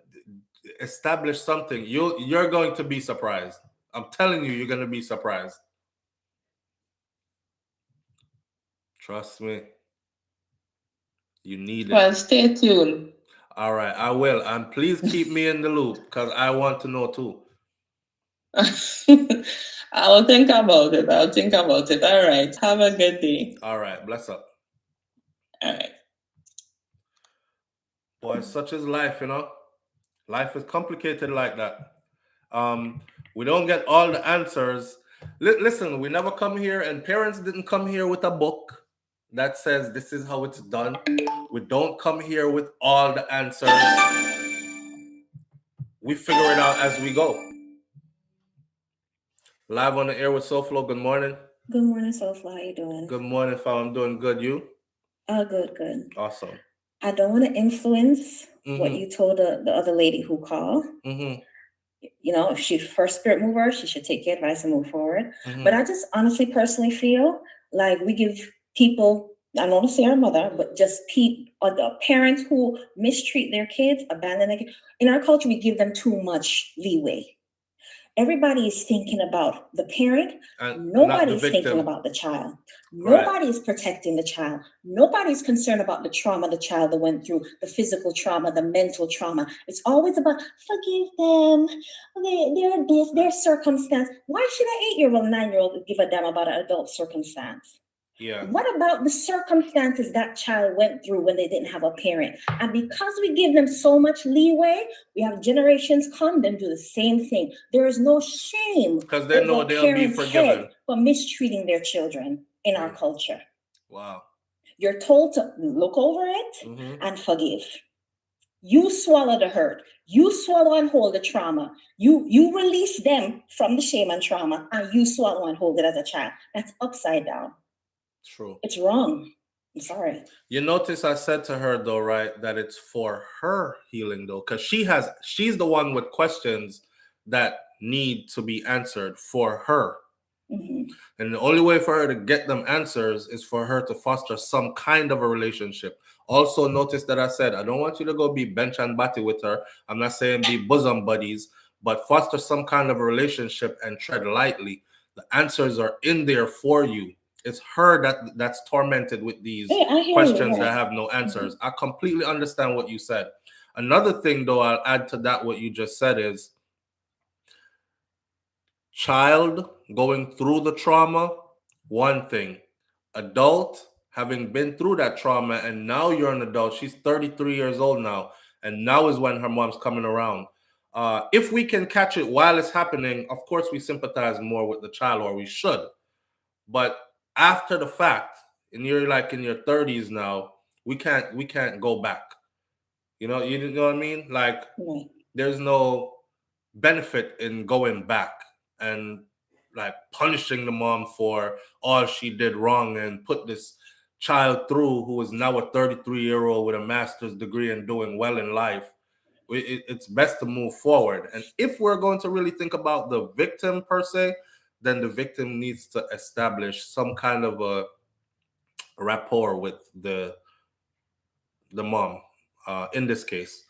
establish something. You're going to be surprised. I'm telling you, you're going to be surprised. Trust me. You need it. Well, stay tuned. All right, I will. And please keep me in the loop, because I want to know too. I'll think about it. All right. Have a good day. All right. Bless up. All right. Boy, such is life, Life is complicated like that. We don't get all the answers. Listen, we never come here, and parents didn't come here with a book that says this is how it's done. We don't come here with all the answers. We figure it out as we go. Live on the air with SouFLo. Good morning. Good morning, SouFLo. How you doing? Good morning, fam. I'm doing good. You? Good. Awesome. I don't want to influence what you told the other lady who called. If she's first spirit mover, she should take your advice and move forward. But I just honestly, personally feel like we give people I don't want to say our mother, but just the parents who mistreat their kids, abandon their kids. In our culture, we give them too much leeway. Everybody is thinking about the parent. Nobody's thinking about the child. Nobody is protecting the child. Nobody's concerned about the trauma the child went through, the physical trauma, the mental trauma. It's always about forgive them. They're this, their circumstance. Why should an 8-year-old, 9-year-old give a damn about an adult circumstance? Yeah. What about the circumstances that child went through when they didn't have a parent? And because we give them so much leeway, we have generations come and do the same thing. There is no shame because they know they'll be forgiven for mistreating their children in our culture. Wow. You're told to look over it and forgive. You swallow the hurt. You swallow and hold the trauma. You release them from the shame and trauma, and you swallow and hold it as a child. That's upside down. True. It's wrong. I'm sorry. You notice I said to her though, right, that it's for her healing though, because she's the one with questions that need to be answered for her. And the only way for her to get them answers is for her to foster some kind of a relationship. Also notice that I said, I don't want you to go be bench and batty with her. I'm not saying be bosom buddies, but foster some kind of a relationship and tread lightly. The answers are in there for you. It's her that's tormented with these questions that have no answers. I completely understand what you said. Another thing, though, I'll add to that what you just said is child going through the trauma, one thing. Adult having been through that trauma, and now you're an adult. She's 33 years old now, and now is when her mom's coming around. If we can catch it while it's happening, of course we sympathize more with the child, or we should. But after the fact, and you're like in your 30s now, we can't go back. You know what I mean? Like there's no benefit in going back and like punishing the mom for all she did wrong and put this child through who is now a 33-year-old with a master's degree and doing well in life. It's best to move forward. And if we're going to really think about the victim per se, then the victim needs to establish some kind of a rapport with the mom. In this case,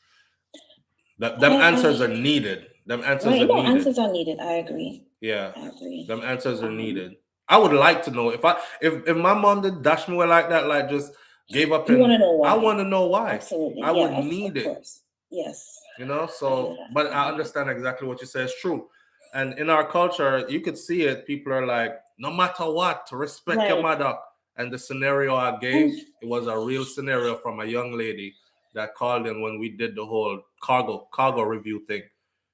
them answers are needed. Them answers are needed. Answers are needed. I agree. Yeah, I agree. Them answers are needed. I would like to know if my mom did dash me away like that, like just gave up. You want to know why? I want to know why. Absolutely. I would need it. Course. Yes. You know, so but I understand exactly what you say is true. And in our culture, you could see it. People are like, no matter what, to respect your mother. And the scenario I gave, it was a real scenario from a young lady that called in when we did the whole cargo review thing.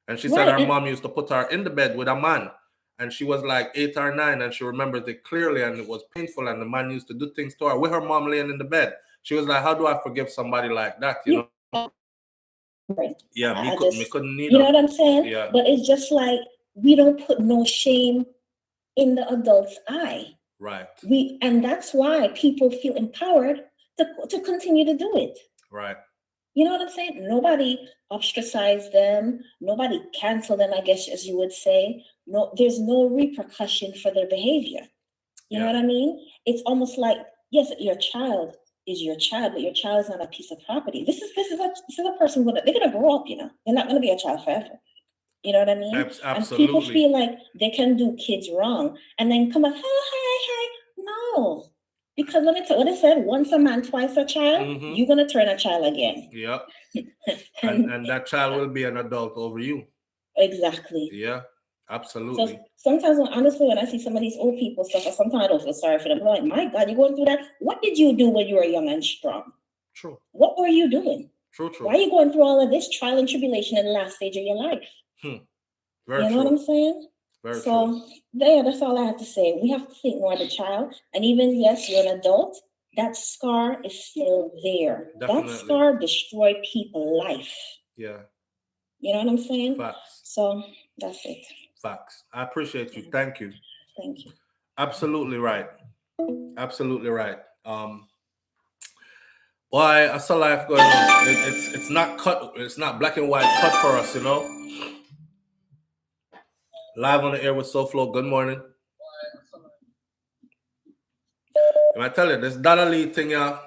And she said her mom used to put her in the bed with a man. And she was like 8 or 9, and she remembers it clearly, and it was painful. And the man used to do things to her with her mom laying in the bed. She was like, how do I forgive somebody like that? You know? Yeah, me couldn't need you know what I'm saying? Yeah. But it's just like we don't put no shame in the adult's eye. Right. And that's why people feel empowered to continue to do it. Right. You know what I'm saying? Nobody ostracized them. Nobody canceled them, I guess, as you would say. No, there's no repercussion for their behavior. You know what I mean? It's almost like, yes, your child is your child, but your child is not a piece of property. This is a person they're gonna grow up. You know, they're not gonna be a child forever. You know what I mean? Absolutely. And people feel like they can do kids wrong and then come up, hi. No. Because let me tell you what I said, once a man, twice a child, you're going to turn a child again. Yep. and that child will be an adult over you. Exactly. Yeah, absolutely. So sometimes, honestly, when I see some of these old people suffer, sometimes I don't feel sorry for them. I'm like, my God, you're going through that? What did you do when you were young and strong? True. What were you doing? True. Why are you going through all of this trial and tribulation in the last stage of your life? Very you know true. what I'm saying? Very so true. That's all I have to say. We have to think more of the child. And even, yes, you're an adult, that scar is still there. Definitely. That scar destroyed people's life. Yeah. You know what I'm saying? Facts. So that's it. Facts. I appreciate you. Thank you. Thank you. Absolutely right. Absolutely right. Why I saw life going on. It's not cut. It's not black and white cut for us, you know. Live on the air with SouFLo. Good morning. And I tell you, this Donnelly thing, yeah,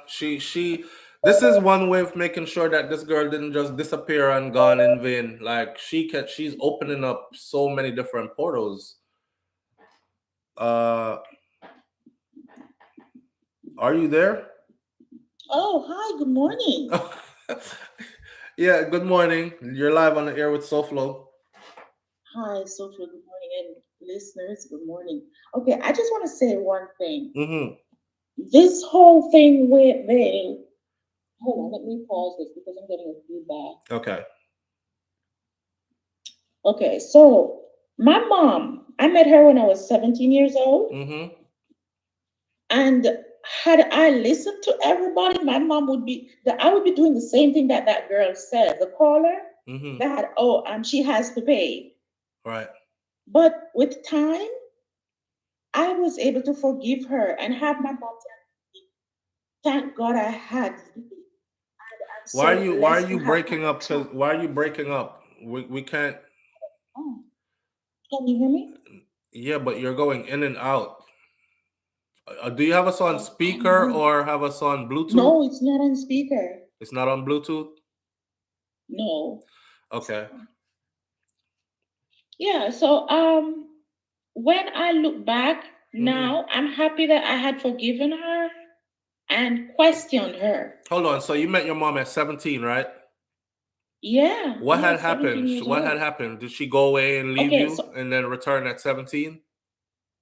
this is one way of making sure that this girl didn't just disappear and gone in vain. Like she's opening up so many different portals. Are you there? Oh, hi, good morning. Yeah, good morning. You're live on the air with SouFLo. Hi, SouFLo, good morning, and listeners, good morning. Okay, I just want to say one thing. Mm-hmm. This whole thing with the hold on, let me pause this because I'm getting a feedback. Okay. Okay, so my mom, I met her when I was 17 years old. Mm-hmm. And had I listened to everybody, my mom would be I would be doing the same thing that that girl said. The caller that she has to pay. Right. But with time, I was able to forgive her and have my mom tell me, thank God I had you. Why are you breaking up? Why are you breaking up? We can't. Oh. Can you hear me? Yeah, but you're going in and out. Do you have us on speaker or have us on Bluetooth? No, it's not on speaker. It's not on Bluetooth? No. Okay. Yeah, so when I look back now, I'm happy that I had forgiven her and questioned her. Hold on. So you met your mom at 17, right? Yeah. What had happened? What had happened? Did she go away and leave you and then return at 17?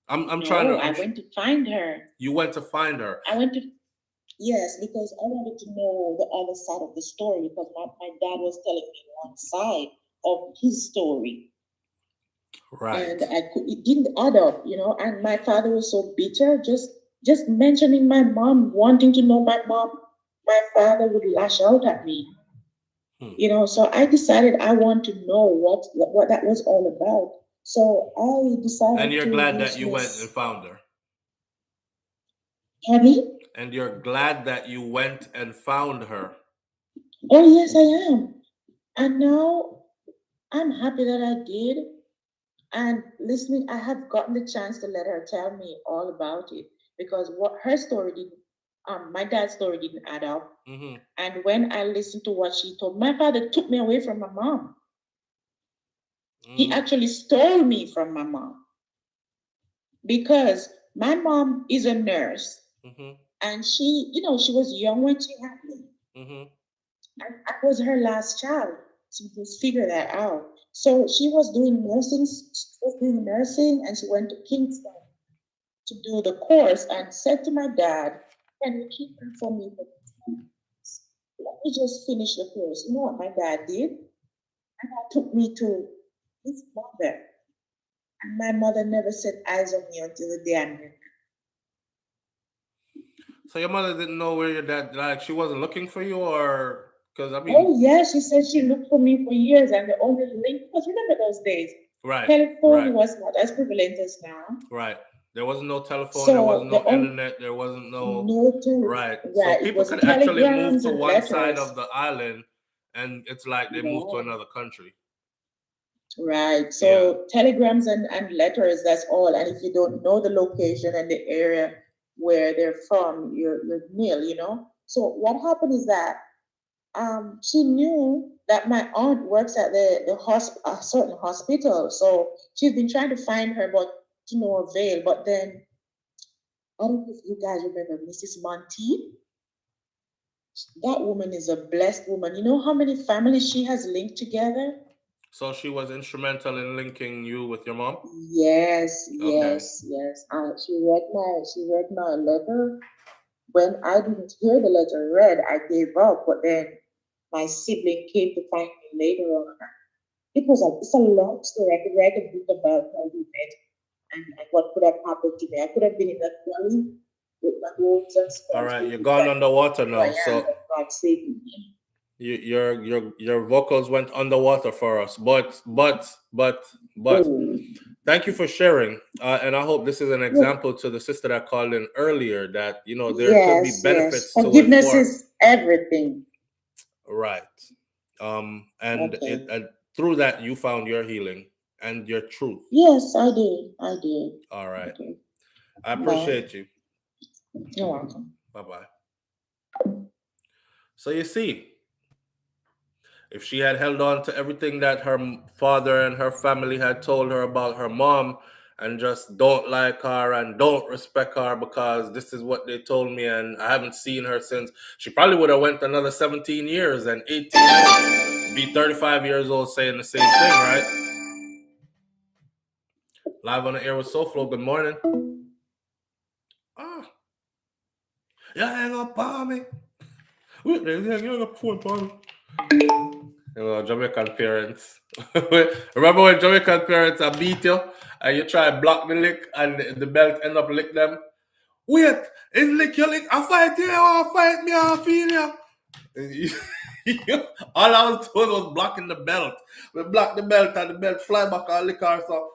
I'm trying to. I went to find her. You went to find her. Yes, because I wanted to know the other side of the story because my dad was telling me one side of his story. Right. And it didn't add up, and my father was so bitter, just mentioning my mom, wanting to know my mom, my father would lash out at me. So I decided I want to know what that was all about. So I decided. And you're glad that you went and found her. Pardon? And you're glad that you went and found her. Oh yes, I am. And now I'm happy that I did. And listening, I have gotten the chance to let her tell me all about it because what her story didn't, my dad's story didn't add up. And when I listened to what she told, my father took me away from my mom. He actually stole me from my mom because my mom is a nurse, and she was young when she had me. I was her last child. So just figure that out. So she was doing nursing, and she went to Kingston to do the course and said to my dad, "Can you keep her for me for 2 months? Let me just finish the course." You know what my dad did? My dad took me to his mother, and my mother never set eyes on me until the day I met her. So your mother didn't know where your dad, like she wasn't looking for you, or because I mean. Oh yeah, she said she looked for me for years, and the only link, because remember those days, right? Telephone was not as prevalent as now. Right. There wasn't no telephone. There wasn't no internet. There wasn't right. So people could actually move to one side of the island, and it's like they moved to another country. Right. So telegrams and letters, that's all. And if you don't know the location and the area where they're from, you're nil, So what happened is that she knew that my aunt works at a certain hospital. So she's been trying to find her, but to no avail. But then, I don't know if you guys remember Mrs. Monteith. That woman is a blessed woman. You know how many families she has linked together? So she was instrumental in linking you with your mom? Yes. She read my letter. When I didn't hear the letter read, I gave up. But then my sibling came to find me later on. It's a long story. I could write a book about how we met and what could have happened to me. I could have been in that valley with my wolves and stuff. All right, you're gone underwater now. So God saved me. Your vocals went underwater for us, but thank you for sharing, and I hope this is an example to the sister that called in earlier that there could be benefits to it. Forgiveness is everything, right? And through that you found your healing and your truth. Yes, I did. All right, I appreciate you. You're welcome. Bye-bye. So you see, if she had held on to everything that her father and her family had told her about her mom and just don't like her and don't respect her because this is what they told me and I haven't seen her since, she probably would have went another 17 years and 18 years, be 35 years old saying the same thing, right? Live on the air with SouFLo. Good morning. Ah. You hang up on me. Wait, you hang up phone on me. You know, Jamaican parents. Remember when Jamaican parents are beat you and you try to block the lick and the belt end up lick them? Wait, it's lick your lick. I fight you, I fight me, I feel you. All I was doing was blocking the belt. We block the belt and the belt fly back and lick her. So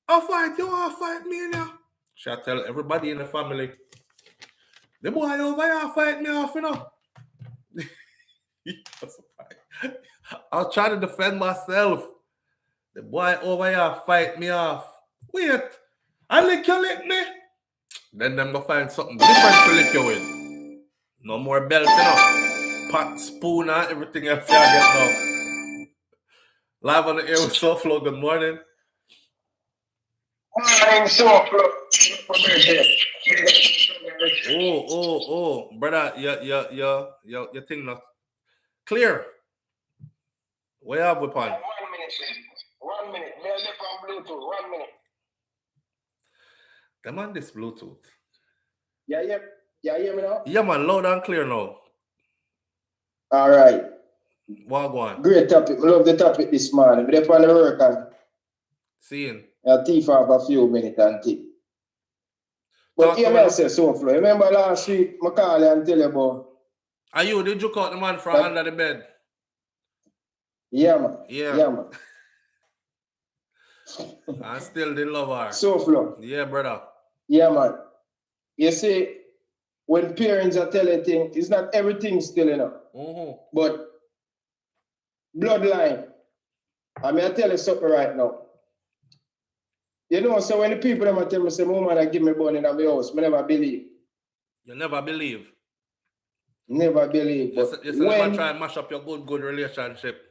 I fight you, I fight me now. Shall I tell everybody in the family? The boy over here fight me off, you know. I was trying to defend myself. The boy over here fight me off. Wait, I lick you lick me. Then them go find something different to lick you with. No more belt, you know. Pot, spoon, and everything else you get now. Live on the air with SouFLo. Good morning. Morning, SouFLo. Oh, brother, your thing not clear. Where have we pan? 1 minute, please. 1 minute. May I live on Bluetooth? 1 minute. Come on, this Bluetooth. Yeah, hear me now? Yeah, man, loud and clear now. All right. Wagwan. Great topic. I love the topic this morning. But if I work and Seeing. I'll thief off a few minutes and take. But hear me say SouFLo. Remember last week, I call you and tell you about. Are you? Did you cut the man from under the bed? Yeah, man. Yeah. Yeah, man. I still did love her. SouFLo. Yeah, brother. Yeah, man. You see, when parents are telling things, it's not everything still enough. But bloodline. I mean, I tell you something right now. You know, so when the people them tell me, say, "Woman, I give me money in my house," I never believe. You never believe. Never believe. But you never try and mash up your good relationship.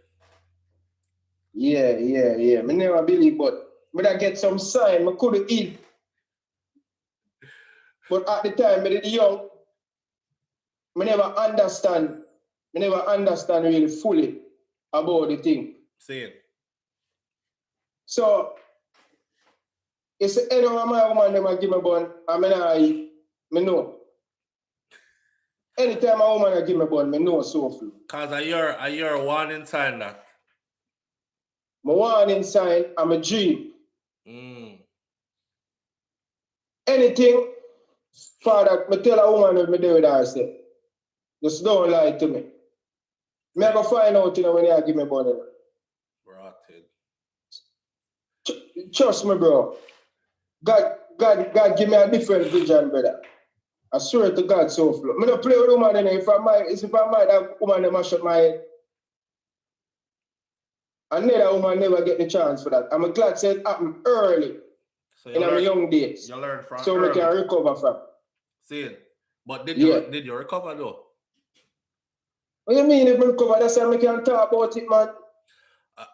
Yeah. I never believe, but when I get some sign, I couldn't eat. But at the time, I was young. I never understand really fully about the thing. See it. So, it's any of my woman them give me bun, I know. Anytime a woman give me bun, I know SouFLo. Cause a year warning sign that. My warning sign, I'm a dream. Anything, Father, I tell a woman what I do with her, say, just don't lie to me. I go find out when you give me bun. Rotted. Trust me, bro. God give me a different vision, brother. I swear to God, SouFLo. I don't play with woman in it. If I might have woman that mash up my head. Another woman never get the chance for that. I'm glad it happened early in my young days. You learn from so early. I can recover from. See it. But did you recover though? What do you mean if I recover? That's why I can talk about it, man.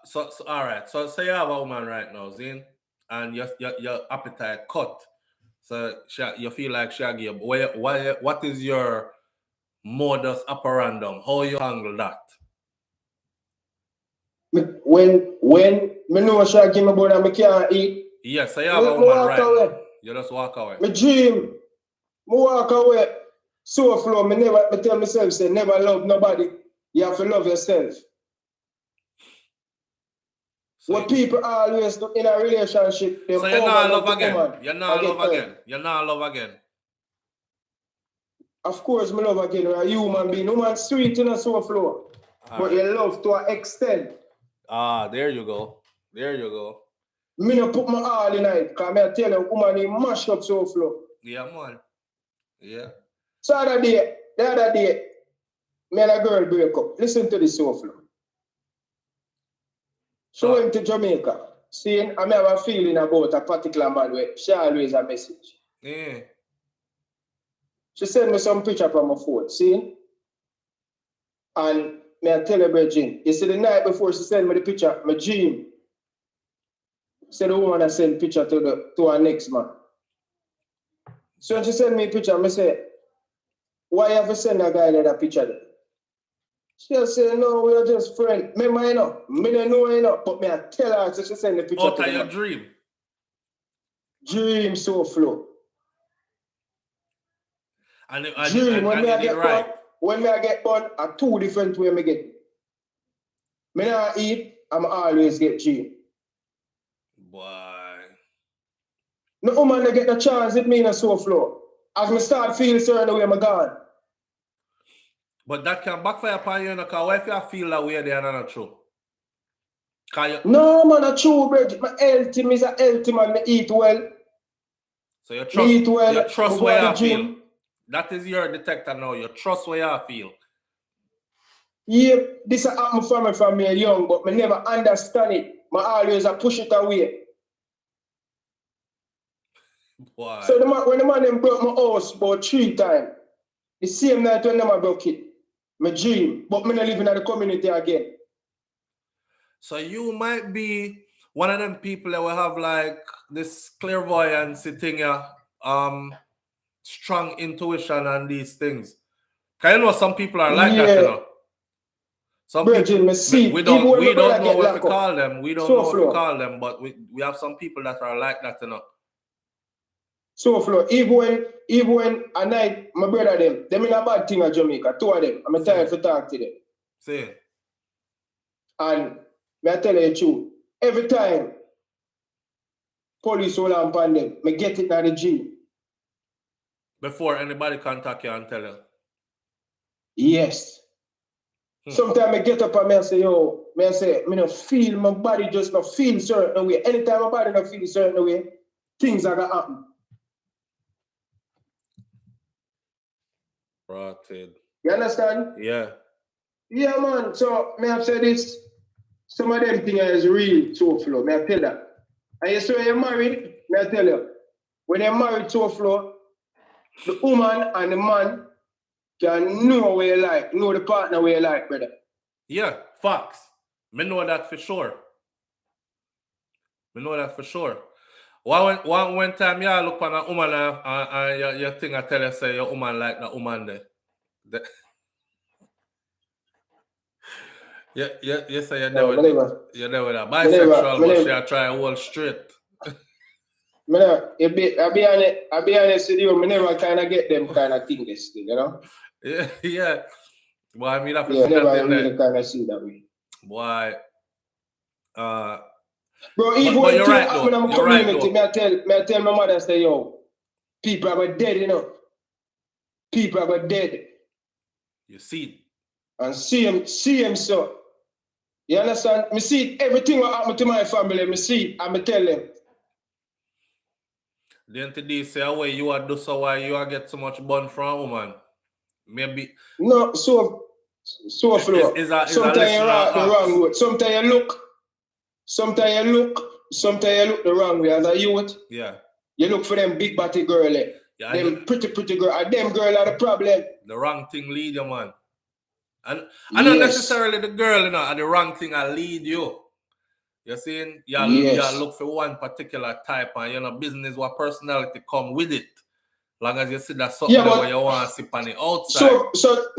So all right. So say you have a woman right now, Zin, and your appetite cut. So you feel like she give. What is your modus operandum? How you handle that? When me know she give me bone and I can't eat. Yes, so you have a woman right now. You just walk away. My dream. I walk away. SouFLo, I tell myself, say, never love nobody. You have to love yourself. So what people always do in a relationship, they so you're not love again. Woman, you're not love again. You're not love again. Of course, me love again. You're a human being. Woman sweet in a SouFLo. But you love to an extent. There you go. There you go. Me no put my all in it, because I tell you, woman, he mash up SouFLo. Yeah, man. Yeah. So the other day, me and a girl break up. Listen to this SouFLo. She went to Jamaica. Seeing, I have a feeling about a particular man where she always a message. Yeah. She sent me some picture from my phone, see? And me I tell her, Virgin, you see the night before she sent me the picture, my dream. Said the woman I sent picture to her next man. So when she sent me a picture, I say, why you have to send that guy that picture there? She just say, no, we are just friends. Me know, me don't know you know, but me I tell her, so she send the picture to your me. dream. Dream SouFlo. And Dream, when me I get right. born, when me I get born, are two different ways me get. Me not eat, I'm always get dream. Boy. No woman they get the chance with me in a SouFlo. As me start feeling certain way, I'm gone. But that can backfire upon you, because what if you feel that way, they are not true? No, man, not true, bro. My healthy, me is a healthy man, me eat well. So you trust where you feel. That is your detector now. You trust where you feel. Yeah, this happened from me young, but me never understand it. I always push it away. Why? So when the man them broke my house about 3 times, the same night when them broke it, my dream, but me not living in the community again. So you might be one of them people that will have like this clairvoyance thing, strong intuition and these things. Can you know some people are like that, you know? Some Virgin, people, we don't know what to call them. We don't know what to call them, but we have some people that are like that, you know. SouFlo, even when at night, my brother them in a bad thing at Jamaica, 2 of them. I'm tired to talk to them. See. And I tell you the truth, every time police roll on upon them, I get it at the gym. Before anybody contact you and tell you? Yes. Sometimes I get up and I say, yo, I don't feel, my body just not feel certain way. Anytime my body not feel certain way, things are gonna happen. Rotted. You understand? Yeah. Yeah, man. So, I have said this, some of them things is real SouFlo, I tell that. And you say when you're married, I tell you, when you're married SouFlo, the woman and the man can know what you like, know the partner what you like, brother. Yeah, facts. Me know that for sure. One time you look on a woman and you think I tell you say your woman like that woman there. You say you're there with a bisexual, but she try to hold straight. I'll be honest with you, I never kind of get them kind of things, you know? Yeah. Boy, I mean, I never really kind of see that way. Boy. Bro, even when you're right, though. I'm community, right, I tell my mother, say, yo, people are dead, you know? People are dead. You see it. And see him, so. You understand? Me see it, everything what happened to my family, me see it, and me tell them. Then today say away you are do so why you are get so much bun from a woman. Maybe no, SouFlo. Sometimes you're right, the wrong way. Sometimes you look the wrong way as a youth. Yeah. You look for them big body girl, yeah, them pretty girl, and them girl are the problem. The wrong thing lead you, man. And not necessarily the girl, you know, and the wrong thing I lead you. You're saying you look for one particular type and you know business what personality come with it. Long as you see that something where you want to sip on the outside. So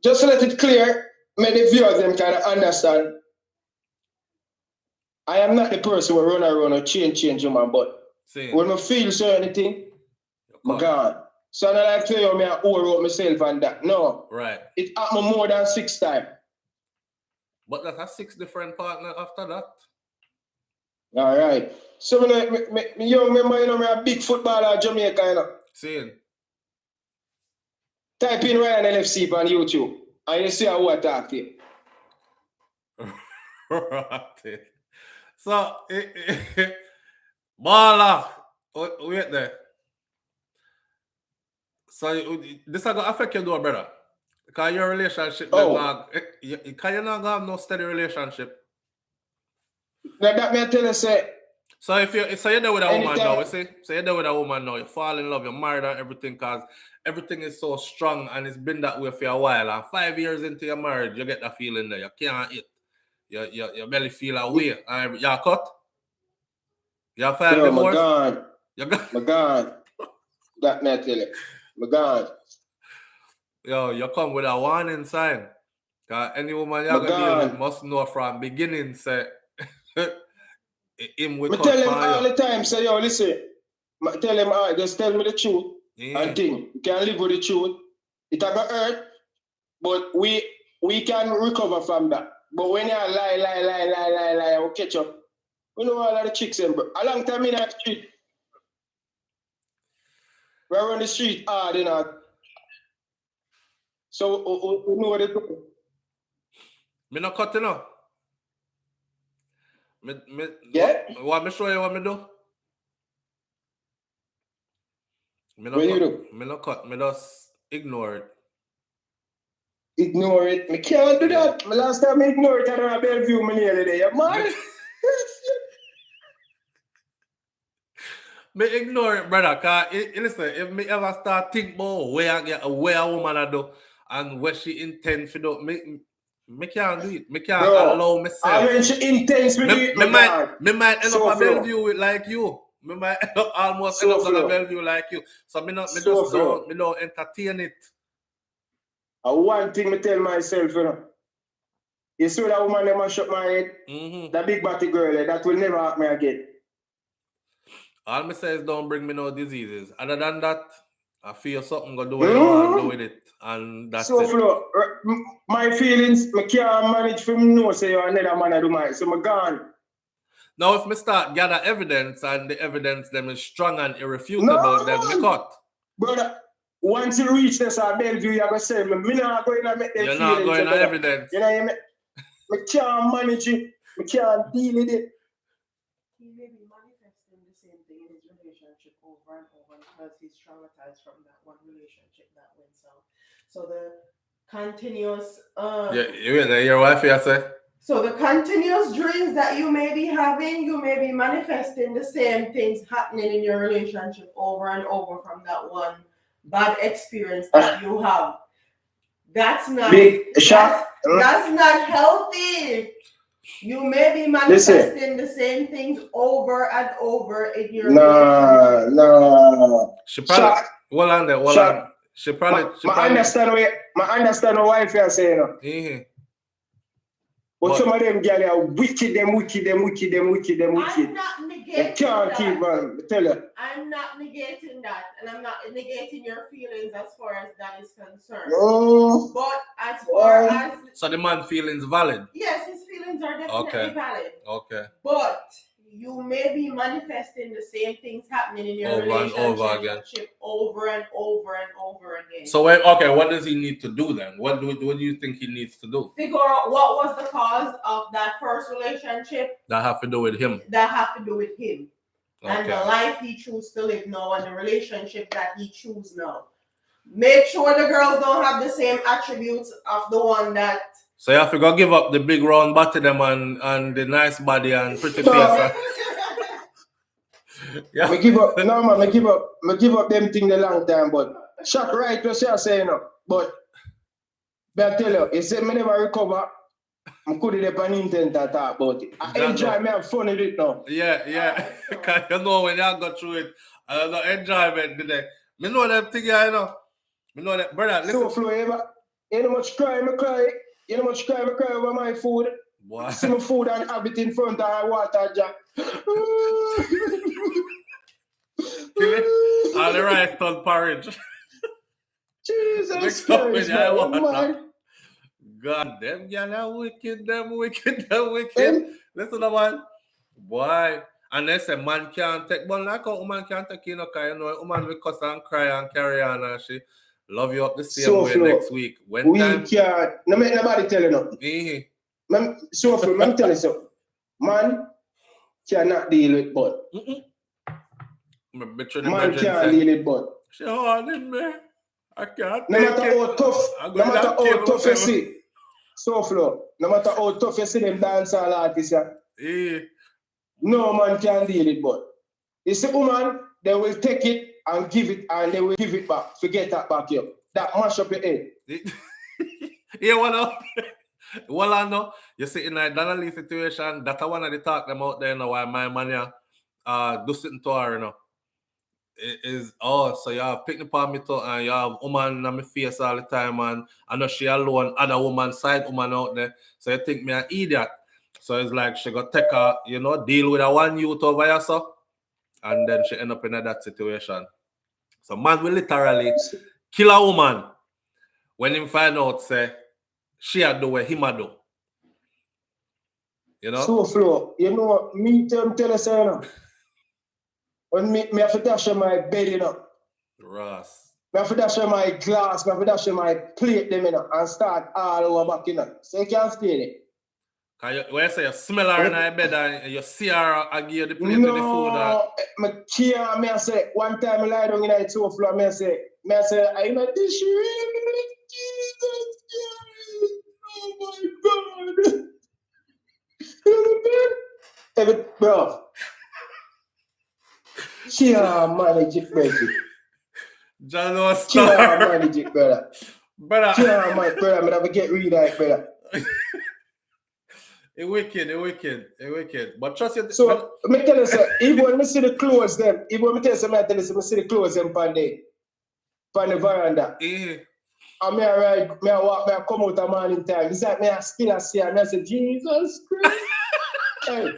just let it clear, make the viewers them kind of understand. I am not the person who run around or change human, but when I feel certain thing, I'm gone. So I don't like to tell you I overwrote myself and that. No. Right. It happened more than 6 times. But that has 6 different partners after that. All right. So me young member, you know, me a big footballer in Jamaica, you know. Same. Type in Ryan LFC on YouTube and you see how I talk to you. Right. So, Bala, wait there. So, this is going to affect you, though, brother. Because your relationship, can you not have no steady relationship? That may tell you, say. So, you're there with a woman now, you see? So, you're there with a woman now, you fall in love, you're married and everything, because everything is so strong and it's been that way for a while. And 5 years into your marriage, you get that feeling that you can't eat. Your belly feel away. And you're cut. You're filed divorce. My God. You got. My God. That me I tell you. My God. Yo, you come with a warning sign. Cause any woman you're gonna deal with must know from beginning, say him will I tell him all the time, say, yo, listen. I tell him, all right, just tell me the truth. And think. You can live with the truth. It a gonna hurt, but we can recover from that. But when you lie, or catch up. We know all of the chicks in, bro. A long time in the street. We're on the street hard, you know. So we know what they do. Me not cut, you know. Yeah? What me show you what me do? Me What not you cut. do? Me not cut. Me just ignore it. Ignore it. Me can't do that. My last time I ignored it, I don't have Bellevue me nearly there. Man. Me ignore it, brother. Cause listen, if me ever start think about where a woman I do and what she intends to do, me can't do it. Me can't allow myself. I mean, she intends to do it. Me might end up a Bellevue with like you. Me might almost end up on a Bellevue like you. So me don't entertain it. One thing me tell myself, you know. You see that woman that mash up my head? That big body girl, that will never happen again. All me say is don't bring me no diseases. Other than that, I feel something gonna do what you want to do with it. And that's it. Flo, my feelings, I can't manage for me know say you're another man I do mine. So I'm gone. Now if me start gather evidence and the evidence them is strong and irrefutable, then me cut. Brother, once you reach this at Bellevue, you're gonna say me not going to make them You're feelings. not going to evidence. You know what I mean? I can't manage it. I can't deal with it. He may be manifesting the same thing in his relationship over and over because he's traumatized from that one relationship that went south. So the continuous your wife you say? So the continuous dreams that you may be having, you may be manifesting the same things happening in your relationship over and over from that one bad experience that you have. That's not that's not healthy. You may be manifesting the same things over and over in your relationship. No. She probably hold on there. She probably understand what wife you are saying. But some of them girls are wicked, them wicked. I'm not negating they can't keep on. Tell you. I'm not negating that, and I'm not negating your feelings as far as that is concerned. Oh. But as far as so the man's feelings valid. Yes, his feelings are definitely valid. Okay. But you may be manifesting the same things happening in your relationship over and over again. So what does he need to do then? What do you think he needs to do? Figure out what was the cause of that first relationship. That have to do with him. Okay. And the life he chooses to live now and the relationship that he chooses now. Make sure the girls don't have the same attributes of the one that. So you have to go give up the big round body them and the nice body and pretty face. Yeah. I give up. No man, I give up them things a long time, but shock right what you're saying. But I tell you say me never recover. I couldn't have intent to talk about it. I enjoy me have fun with it now. Yeah. Because you know when you go through it, I got enjoyment today. Me know them things, you know. Me know that, brother. Listen. SouFLo, you know much cry, me cry. You know much cry, me cry over my food. Boy. See my food and have it in front of my water jar. All the rice done porridge. Jesus Christ, man. God, them girls are wicked, them wicked. Listen, man. Boy. Unless a man can't take, but like a woman can't take you know, because you know, a woman will cuss and cry and carry on and she love you up the same way next week. When can't, no make nobody tell you nothing. SouFLo, let me tell you something. Man cannot deal with butt. Man can't deal with butt. She holding me. I can't no matter how tough you see. SouFLo, no matter how tough you see them dancehall artists, no man can deal with butt. You see, woman, they will take it and give it, and they will give it back. Forget that back here. That mash up your head. Yeah, what up? Well, I know you see in a Donnelly situation, that's one of the talk them out there, you know, why my man do something to her, you know. It is so you have picnic on me too, and you have woman on my face all the time, and I know she alone, other woman, side woman out there. So you think me an idiot. So it's like she got take her, you know, deal with a one youth over here, so, and then she end up in that situation. So man will literally kill a woman when him find out say she had do what him a do. You know? SouFLo, you know, me tell you say, you know, when me have to dash on my bed, you know. Ross. Me have to dash on my glass, me have to dash on my plate, them, you know, and start all over back, you know. So you can't stay there. When you say you smell her in her bed and you see her and give you the plate with the food. No, me say, one time I lie down in the SouFLo, me say, I'm a dish really, Jesus Christ, oh my God. Bro, she manage it, brother. John was She manage it, brother. Brother. She my brother, I'm gonna get rid of it, brother. It wicked. But trust you. So, me tell you, sir, even when I see the clothes, them, even when I tell you, I see the clothes, them, on the veranda. And me I walk, I come out a morning time. It's like me I still see and I say, Jesus Christ. Hey.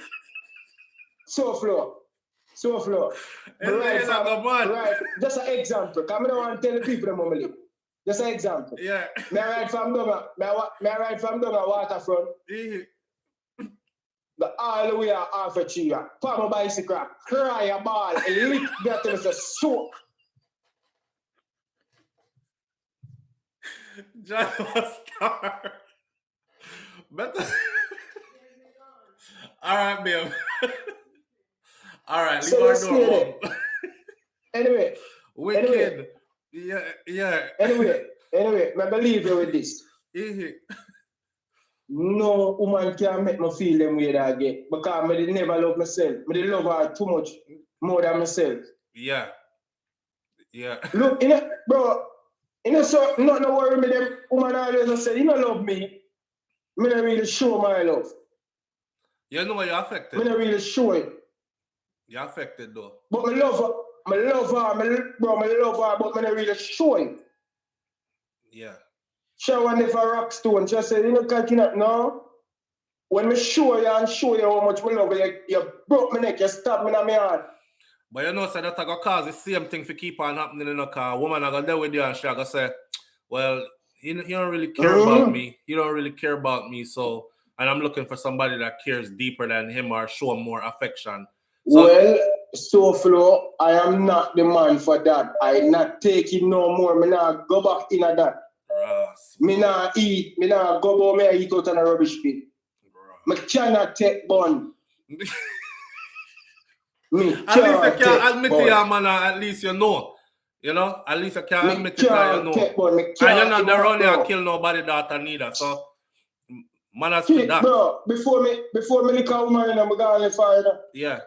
SouFLo. Right. Just an example. Because I don't want to tell the people them how I live. Just an example. Yeah. Me I ride from Donna, waterfront. The all the way half a tree. Put my bicycle, cry a ball, and lick that to the soak. John was star. Better. All right, babe. All right, leave our door home. Anyway. Wicked. Yeah. Anyway, I believe you with this. No woman can make me feel them way that I get. Because I never love myself. I love her too much more than myself. Yeah. Look, bro, so not no worry me, them woman always say, you don't love me. I don't really show my love. You know you're affected. I don't really show it. You're affected though. But I love her, but I don't really show it. Yeah. She was never rock stone. She said, you know, cannot no. When I show you how much I love you, you broke my neck, you stabbed me in my heart. But you know, so that's going to cause the same thing to keep on happening in the car. Woman are going to deal with you and she's going to say, well, you don't really care about me. You don't really care about me. So, and I'm looking for somebody that cares deeper than him or show him more affection. So, well, SouFLo, I am not the man for that. I'm not taking no more. I not go back in that. Me not eat. Me not go about me eat out on a rubbish bin. Me cannot take bun. At least you can admit it, man. At least you know. You know? At least you can admit it, you know. And you're not the run here and kill nobody daughter neither. So, man has to that. Bro, before me lick a woman, I'm going to fire. Yeah.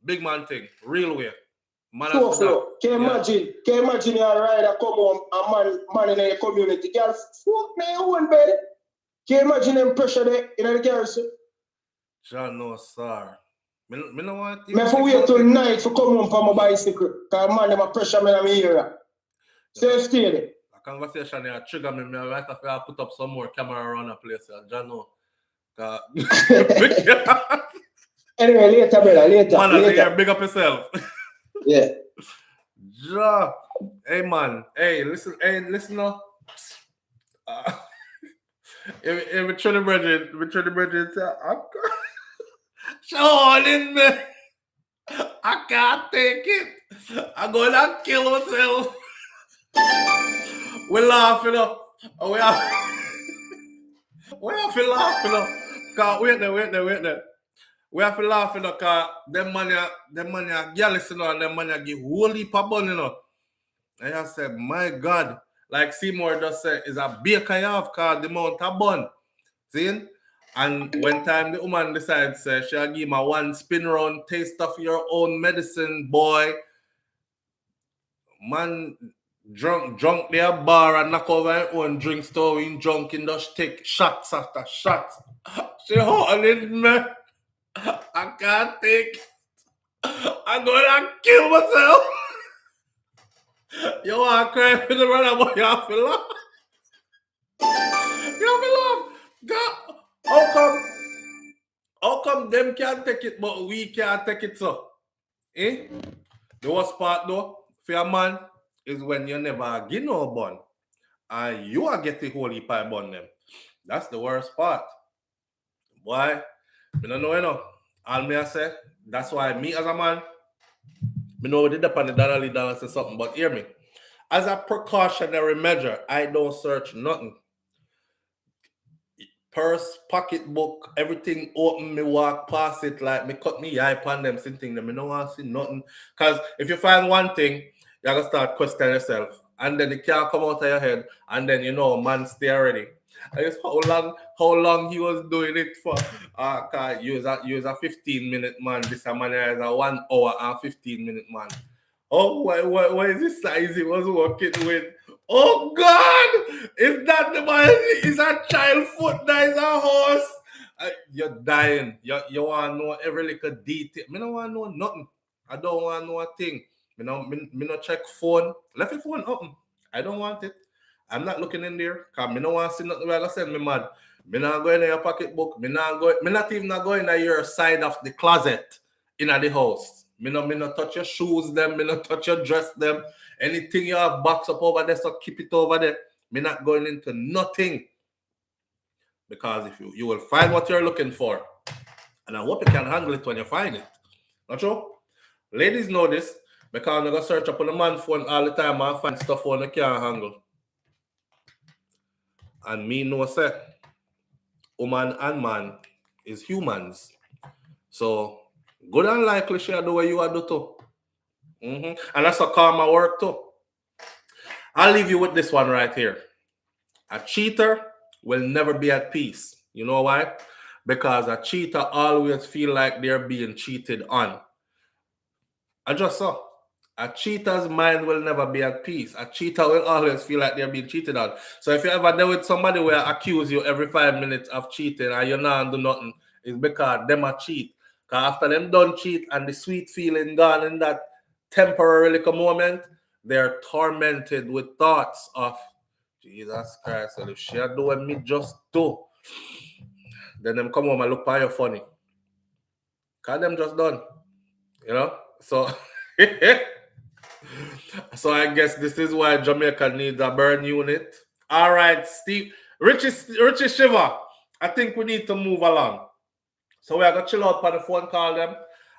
Big man thing. Real way. Man SouFLo, can you imagine you ride a come home, a man in your community, girl, fuck me own bed. Can you imagine them pressure there in the garrison? John, no, sir. Me no want to. Me have to wait till night to come home for my bicycle. Because man, them a pressure me in my ear. So you stay there. A conversation here trigger me. I might have to put up some more camera around the place. John, no. Anyway, later, brother. Later. Man, later. Big up yourself. Yeah. Ja. Hey, man. Hey, listen now. If we try to bridge, Sean in me. I can't take it. I'm gonna kill myself. We're laughing up. We have to laugh up. Cause wait there. We have to laugh up cause them money jealous, you know, and them money give whole heap of bun, you know. And I said, my God, like Seymour just said, is a baker you have cause the amount of bun. See? And when time the woman decides she'll give me one spin round, taste of your own medicine, boy. man drunk there bar and knock over her own drink store in drunk in just take shots after shots. She holding me. I can't take. I'm gonna kill myself. You want to cry for the brother, but you have to laugh. You have to laugh. God, how come them can't take it, but we can't take it so? Eh? The worst part though, for a man, is when you never get no bun. And you are getting holy pie bun them. That's the worst part. Why? I don't know, you know. All me I say, that's why me as a man, I know we did up on the Donnelly Donaldson something, but hear me. As a precautionary measure, I don't search nothing. Purse, pocketbook, everything open, me walk past it like me cut me eye upon them, sitting them. I don't want to see nothing. Because if you find one thing, you're going to start questioning yourself. And then it can't come out of your head. And then, you know, man, stay ready. I guess how long he was doing it for. You was a 15-minute man. This man is a 1 hour and 15-minute man. Oh, what is this size he was working with? Oh, God! Is that the man? Is a child foot? That is a horse? You're dying. You want to know every little detail. I don't want to know nothing. I don't want to know a thing. Me no check phone. Left your phone open. I don't want it. I'm not looking in there. Because I don't want to see nothing where I send me mad. Me not going in your pocketbook. Me not even going in your side of the closet in the house. Me no touch your shoes them. Me no touch your dress them. Anything you have box up over there, so keep it over there. Me not going into nothing. Because if you will find what you're looking for. And I hope you can handle it when you find it. Not true? Ladies know this. Because I'm going to search up on the man's phone all the time and find stuff on the can't handle. And me know say, woman and man is humans. So, good and likely share the way you are do too. And that's how karma work too. I'll leave you with this one right here. A cheater will never be at peace. You know why? Because a cheater always feel like they're being cheated on. I just saw. A cheater's mind will never be at peace. A cheater will always feel like they're being cheated on. So if you ever deal with somebody where accuse you every 5 minutes of cheating and you're not do nothing, it's because them a cheat. Because after them done cheat and the sweet feeling gone in that temporary little moment, they're tormented with thoughts of Jesus Christ. And if she do what me just do, then them come home and look at you funny. Because them just done. You know? So so I guess this is why Jamaica needs a burn unit. All right, Steve. Richie Shiva. I think we need to move along. So we are going to chill out on the phone, call them.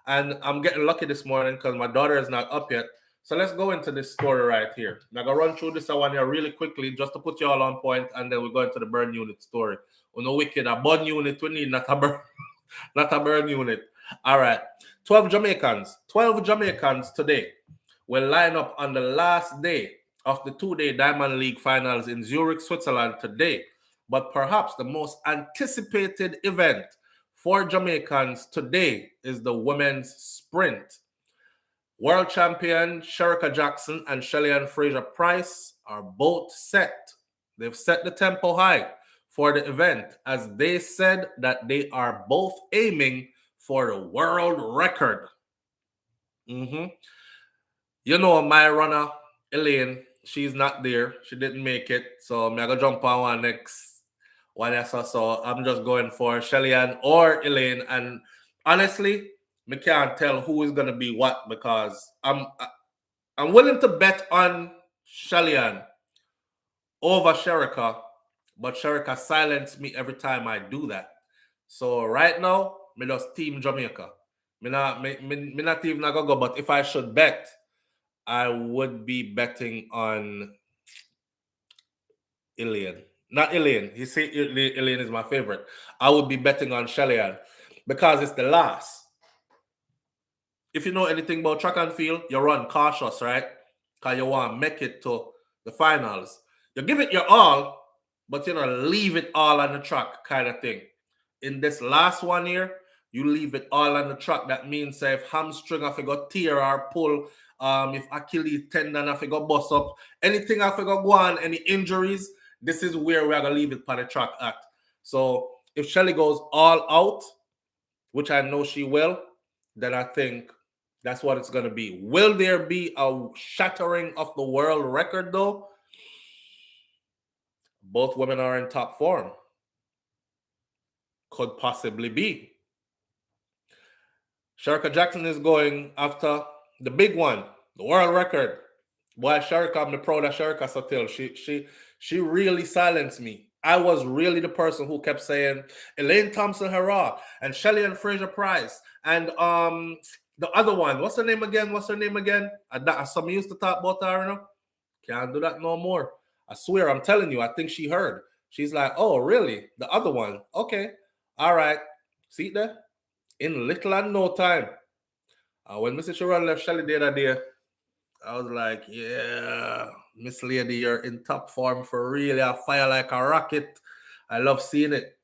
And I'm getting lucky this morning because my daughter is not up yet. So let's go into this story right here. I'm going to run through this one here really quickly just to put you all on point, and then we're going to the burn unit story. We know wicked, a burn unit we need, not a burn unit. All right. 12 Jamaicans today will line up on the last day of the 2-day Diamond League finals in Zurich, Switzerland today. But perhaps the most anticipated event for Jamaicans today is the women's sprint. World champion Shericka Jackson and Shelly-Ann Fraser-Pryce are both set. They've set the tempo high for the event, as they said that they are both aiming for the world record. You know, my runner, Elaine, she's not there. She didn't make it. So I'm going to jump on one next one. So I'm just going for Shelly-Ann or Elaine. And honestly, I can't tell who is going to be what, because I'm willing to bet on Shelly-Ann over Shericka, but Shericka silenced me every time I do that. So right now, me just team Jamaica. Me not even gonna go, but if I should bet, I would be betting on Elaine. Not Elaine. You say Elaine is my favorite. I would be betting on Shelly-Ann because it's the last. If you know anything about track and field, you run cautious, right? Because you want to make it to the finals. You give it your all, but you know, leave it all on the track kind of thing. In this last 1 year, you leave it all on the track. That means if hamstring if you got tear or pull if Achilles tendon I go bust up, anything I go on, any injuries, this is where we're gonna leave it for the track act. So if Shelly goes all out, which I know she will, then I think that's what it's gonna be. Will there be a shattering of the world record though? Both women are in top form. Could possibly be. Sherika Jackson is going after the big one, the world record. Boy, Sherika, I'm proud of Sherika Satil. She really silenced me. I was really the person who kept saying Elaine Thompson hurrah and Shelley and Fraser Price and the other one. What's her name again? Some used to talk about her, you know. Can't do that no more. I swear, I'm telling you, I think she heard. She's like, oh, really? The other one. Okay. All right. See there? In little and no time. When Mr. Sharon left Shelly the other day, I was like, yeah, Miss Lady, you're in top form for really a fire like a rocket. I love seeing it.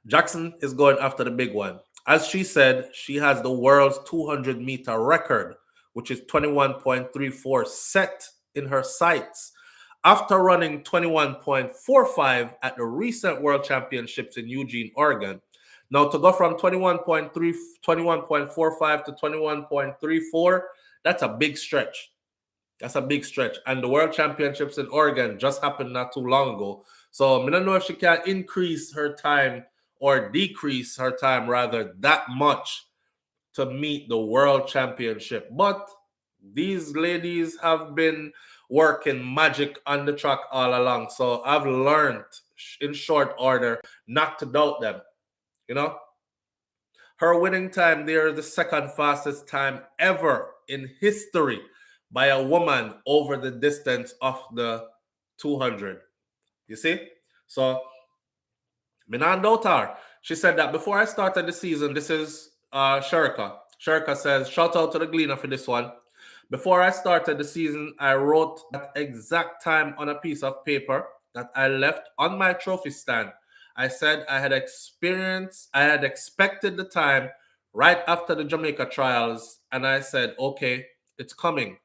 Jackson is going after the big one. As she said, she has the world's 200-meter record, which is 21.34 set in her sights. After running 21.45 at the recent World Championships in Eugene, Oregon. Now, to go from 21.45 to 21.34, that's a big stretch. And the World Championships in Oregon just happened not too long ago. So I don't know if she can increase her time or decrease her time, rather, that much to meet the World Championship. But these ladies have been working magic on the track all along. So I've learned in short order not to doubt them. You know? Her winning time there is the second fastest time ever in history by a woman over the distance of the 200. You see? So, me not doubt her. She said that before I started the season, this is Sherika. Sherika says, shout out to the Gleaner for this one. Before I started the season, I wrote that exact time on a piece of paper that I left on my trophy stand. I said I had expected the time right after the Jamaica trials, and I said, okay, it's coming.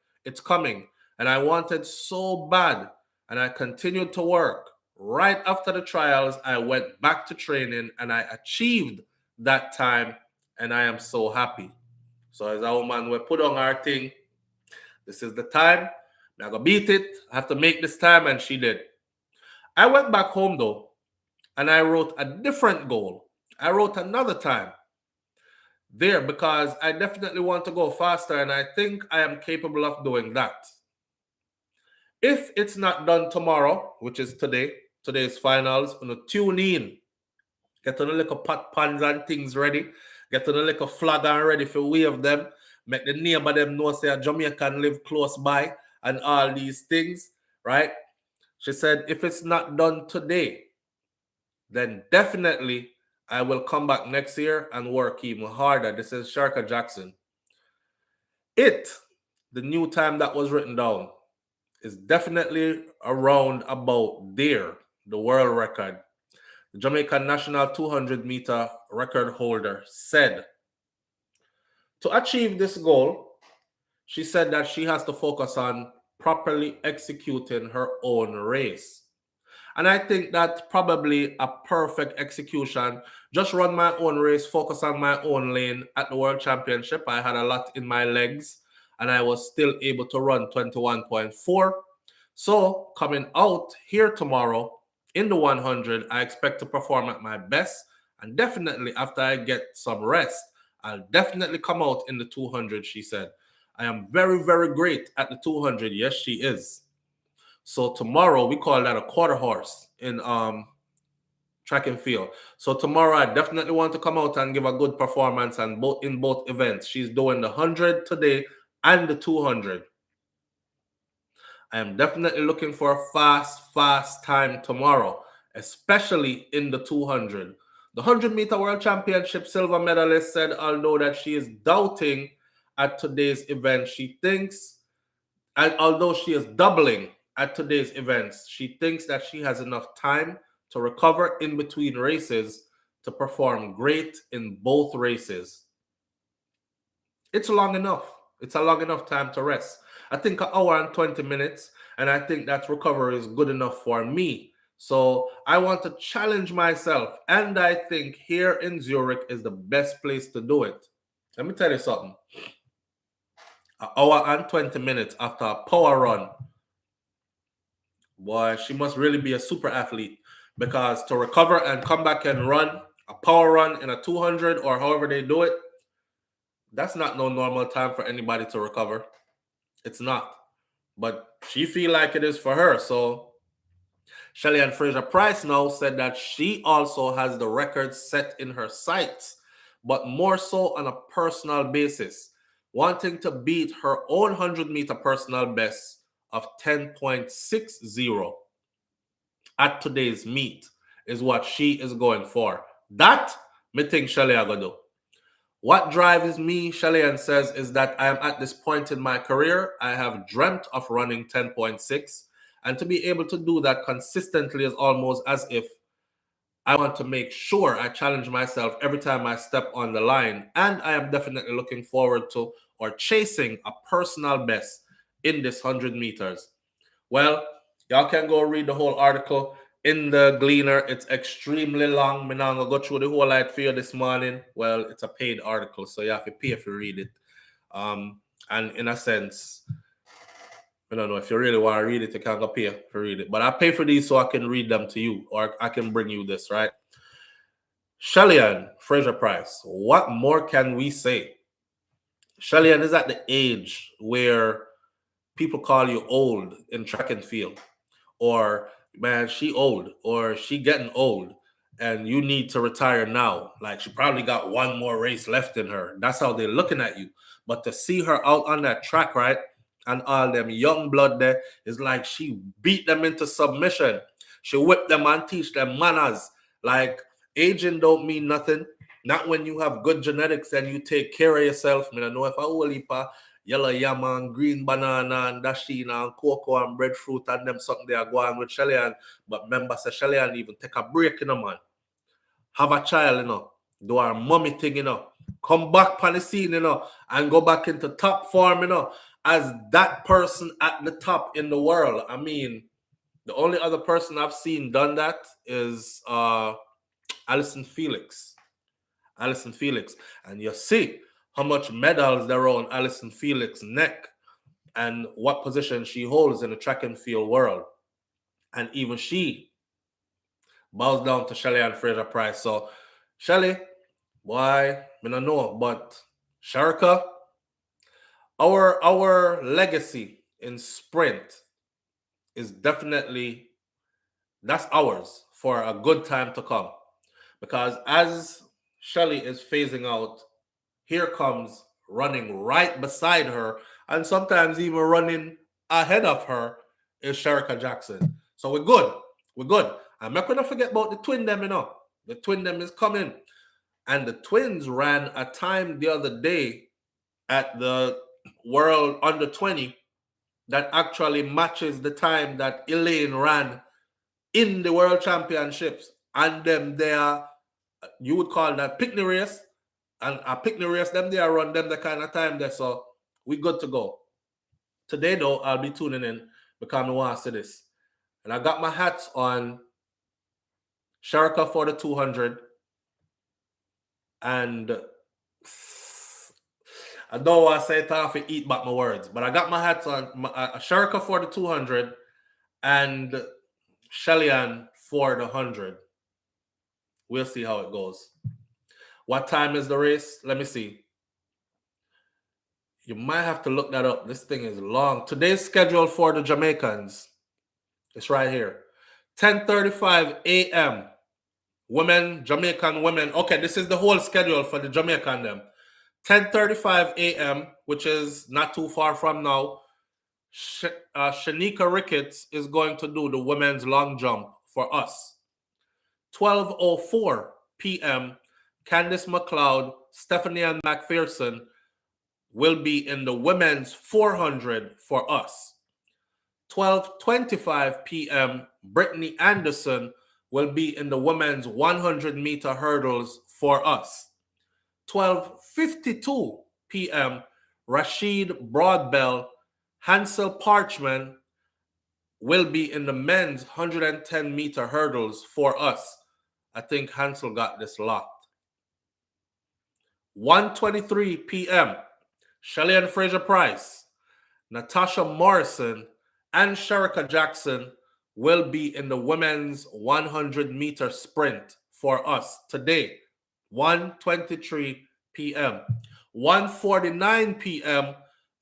And I wanted so bad, and I continued to work. Right after the trials, I went back to training, and I achieved that time, and I am so happy. So as a woman, we put on our thing. This is the time. I'm going to beat it. I have to make this time, and she did. I went back home, though, and I wrote a different goal. I wrote another time there because I definitely want to go faster, and I think I am capable of doing that. If it's not done tomorrow, which is today's finals, I'm going to tune in, get on the little pot pans and things ready, get on the little flag and ready for wave them, make the neighbor them know say a Jamaican live close by and all these things, right? She said, if it's not done today, then definitely I will come back next year and work even harder. This is Sherika Jackson. The new time that was written down, is definitely around about there, the world record. The Jamaican national 200-meter record holder said, to achieve this goal, she said that she has to focus on properly executing her own race. And I think that's probably a perfect execution. Just run my own race, focus on my own lane at the World Championship. I had a lot in my legs, and I was still able to run 21.4. So coming out here tomorrow in the 100, I expect to perform at my best. And definitely after I get some rest, I'll definitely come out in the 200, she said. I am very, very great at the 200. Yes, she is. So tomorrow, we call that a quarter horse in track and field. So tomorrow, I definitely want to come out and give a good performance and in both events. She's doing the 100 today and the 200. I am definitely looking for a fast time tomorrow, especially in the 200. The 100-meter World Championship silver medalist said, although that she is doubting at today's event, she thinks, and although she is doubling at today's events, she thinks that she has enough time to recover in between races to perform great in both races. It's long enough. It's a long enough time to rest. I think an hour and 20 minutes, and I think that recovery is good enough for me. So I want to challenge myself, and I think here in Zurich is the best place to do it. Let me tell you something. An hour and 20 minutes after a power run, boy, she must really be a super athlete, because to recover and come back and run a power run in a 200 or however they do it, that's not no normal time for anybody to recover. It's not. But she feel like it is for her. So Shelly-Ann Fraser-Pryce now said that she also has the record set in her sights, but more so on a personal basis, wanting to beat her own 100-meter personal best of 10.60 at today's meet is what she is going for. That, me think Shelly I gonna do. What drives me, Shelly-Ann says, is that I am at this point in my career, I have dreamt of running 10.6, and to be able to do that consistently is almost as if I want to make sure I challenge myself every time I step on the line, and I am definitely looking forward to or chasing a personal best in this 100 meters. Well, y'all can go read the whole article in the Gleaner. It's extremely long. I'm not going to go through the whole light for you this morning. Well, it's a paid article, so you have to pay if you read it. And in a sense, I don't know, if you really want to read it, you can't go pay to read it. But I pay for these so I can read them to you, or I can bring you this, right? Shelly-Ann Fraser-Pryce, what more can we say? Shelly-Ann is at the age where people call you old in track and field, or man, she old, or she getting old, and you need to retire now. Like, she probably got one more race left in her. That's how they're looking at you. But to see her out on that track, right, and all them young blood there, is like she beat them into submission. She whipped them and teach them manners. Like, aging don't mean nothing. Not when you have good genetics and you take care of yourself. I don't know if I will heap yellow yam and green banana and dashina and cocoa and breadfruit and them something they are going with Shelly-Ann. But remember, say Shelly-Ann even take a break, man. Have a child, do our mommy thing, come back on the scene, and go back into top form, as that person at the top in the world. I mean, the only other person I've seen done that is Allyson Felix. And you see how much medals there are on Allyson Felix's neck and what position she holds in the track and field world. And even she bows down to Shelly-Ann Fraser-Pryce. So, Shelly, why? I don't know, but Sharika, our legacy in sprint is definitely, that's ours for a good time to come. Because as Shelly is phasing out, here comes running right beside her, and sometimes even running ahead of her, is Sherika Jackson. So we're good. I'm not going to forget about the twin them, The twin them is coming. And the twins ran a time the other day at the World Under 20 that actually matches the time that Elaine ran in the World Championships. And them, they are, you would call that picnic race. And a picnic race, them they are run them the kind of time there. So we good to go. Today, though, I'll be tuning in because I want to see this. And I got my hats on Sharika for the 200. And I don't want to say it off and eat back my words, but I got my hats on Sharika for the 200 and Shelly-Ann for the 100. We'll see how it goes. What time is the race? Let me see. You might have to look that up. This thing is long. Today's schedule for the Jamaicans. It's right here. 10:35 a.m. Women, Jamaican women. Okay, this is the whole schedule for the Jamaican them. 10:35 a.m., which is not too far from now. Shanika Ricketts is going to do the women's long jump for us. 12:04 p.m., Candice McLeod, Stephanie Ann McPherson will be in the women's 400 for us. 12:25 p.m., Brittany Anderson will be in the women's 100-meter hurdles for us. 12:52 p.m., Rashid Broadbell, Hansel Parchman will be in the men's 110 meter hurdles for us. I think Hansel got this locked. 1:23 p.m. Shelley and Fraser Price, Natasha Morrison, and Sherika Jackson will be in the women's 100 meter sprint for us today. 1:23 p.m. 1:49 p.m.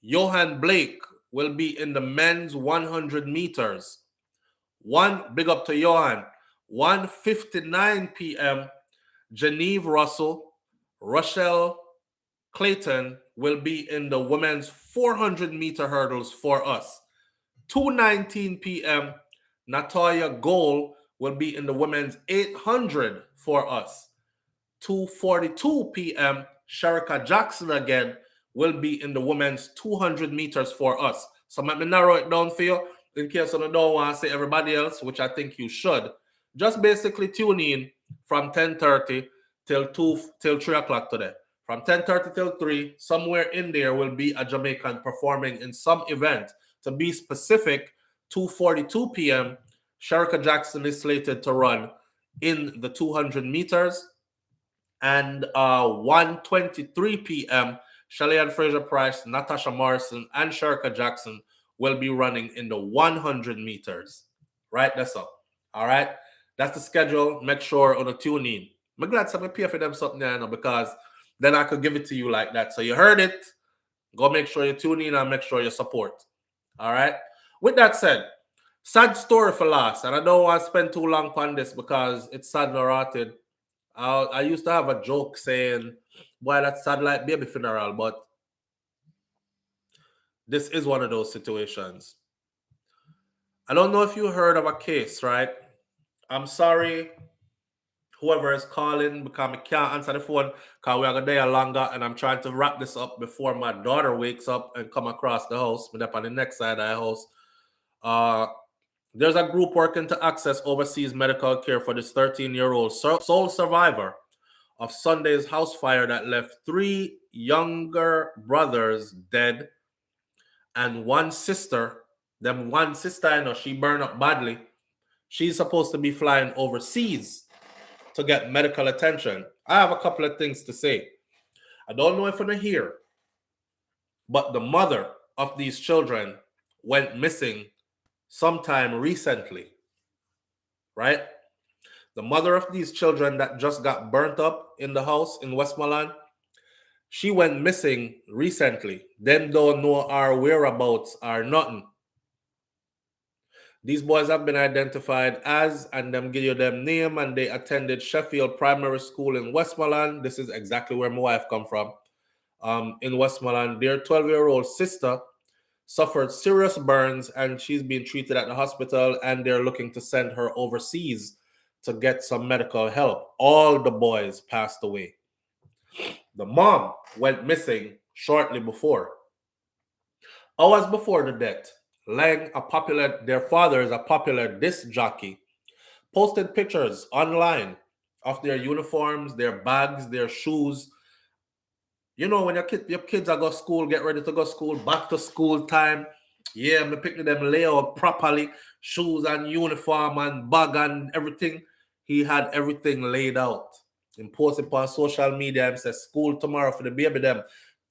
Johan Blake will be in the men's 100 meters. Big up to Johan. 1:59 p.m. Geneve Russell, Rochelle Clayton will be in the women's 400 meter hurdles for us. 2:19 p.m. Natalia Goal will be in the women's 800 for us. 2:42 p.m. Sherika Jackson again will be in the women's 200 meters for us. So let me narrow it down for you in case you don't want to say everybody else, which I think you should. Just basically tune in from 10:30 till 3 o'clock today. From 10:30 till 3, somewhere in there will be a Jamaican performing in some event. To be specific, 2:42 p.m., Sherika Jackson is slated to run in the 200 meters. And 1:23 p.m., Shelley and Fraser Price, Natasha Morrison, and Sherika Jackson will be running in the 100 meters. Right? That's all. All right? That's the schedule. Make sure on the tune in. I'm glad somebody pay for them something there now, because then I could give it to you like that. So you heard it. Go make sure you tune in and make sure you support. All right? With that said, sad story for last. And I don't want to spend too long on this because it's sad narrated. I used to have a joke saying, boy, that's sad like baby funeral, but this is one of those situations. I don't know if you heard of a case, right? I'm sorry, whoever is calling, because I can't answer the phone because we are going to day longer, and I'm trying to wrap this up before my daughter wakes up and come across the house. I'm up on the next side of the house. There's a group working to access overseas medical care for this 13-year-old sole survivor of Sunday's house fire that left 3 younger brothers dead and one sister. One sister, I know, she burned up badly. She's supposed to be flying overseas to get medical attention. I have a couple of things to say. I don't know if you're here, but the mother of these children went missing sometime recently, right? The mother of these children that just got burnt up in the house in Westmoreland, she went missing recently. Them don't know our whereabouts or nothing. These boys have been identified as, and them give you them name, and they attended Sheffield Primary School in Westmoreland. This is exactly where my wife come from. In Westmoreland, their 12-year-old sister suffered serious burns, and she's being treated at the hospital, and they're looking to send her overseas to get some medical help. All the boys passed away. The mom went missing shortly before. Hours before the death, Lang, their father is a popular disc jockey, posted pictures online of their uniforms, their bags, their shoes. You know, when your kids are go to school, get ready to go to school, back to school time. Yeah, me picking them lay out properly, shoes and uniform and bag and everything. He had everything laid out. He posted on social media and said, school tomorrow for the baby them.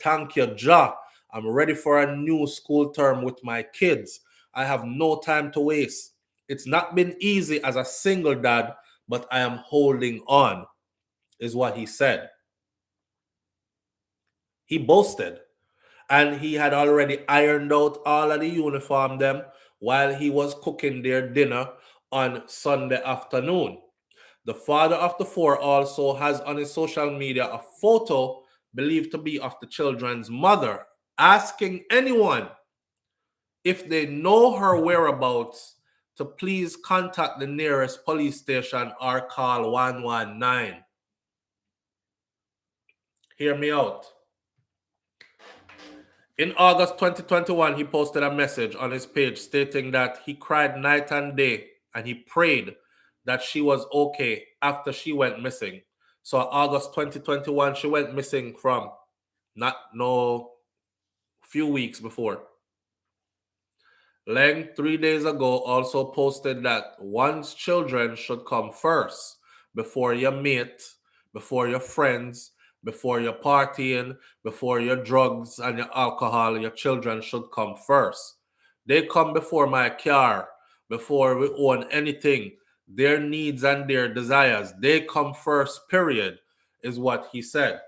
Thank you, Ja. I'm ready for a new school term with my kids. I have no time to waste. It's not been easy as a single dad, but I am holding on, is what he said. He boasted, and he had already ironed out all of the uniform them while he was cooking their dinner on Sunday afternoon. The father of the 4 also has on his social media a photo believed to be of the children's mother, asking anyone if they know her whereabouts to please contact the nearest police station or call 119. Hear me out. In August 2021, he posted a message on his page stating that he cried night and day and he prayed that she was okay after she went missing. So August 2021, she went missing from no few weeks before. Leng 3 days ago also posted that one's children should come first before your mate, before your friends, before your partying, before your drugs and your alcohol. Your children should come first. They come before my car, before we own anything. Their needs and their desires, they come first, period, is what he said.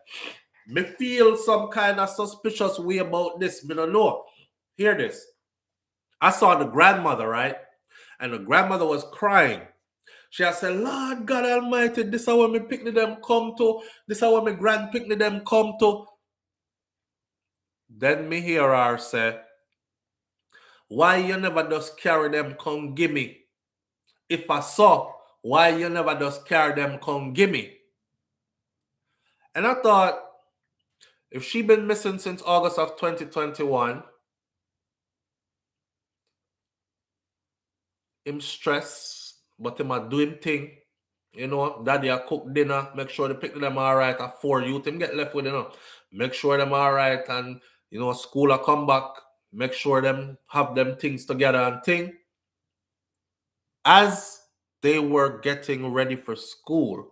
Me feel some kind of suspicious way about this. Me don't know. Hear this. I saw the grandmother, right? And the grandmother was crying. She had said, Lord God Almighty, this is how me picnic them come to. This is how me grand picnic them come to. Then me hear her say, why you never just carry them come give me? If I saw, why you never just carry them come give me? And I thought, if she been missing since August of 2021, him stress, but him a do him thing. You know, daddy a cook dinner, make sure the picnic them all right at 4 youth, him get left with, you know. Make sure them all right and, you know, school a come back, make sure them have them things together and thing. As they were getting ready for school,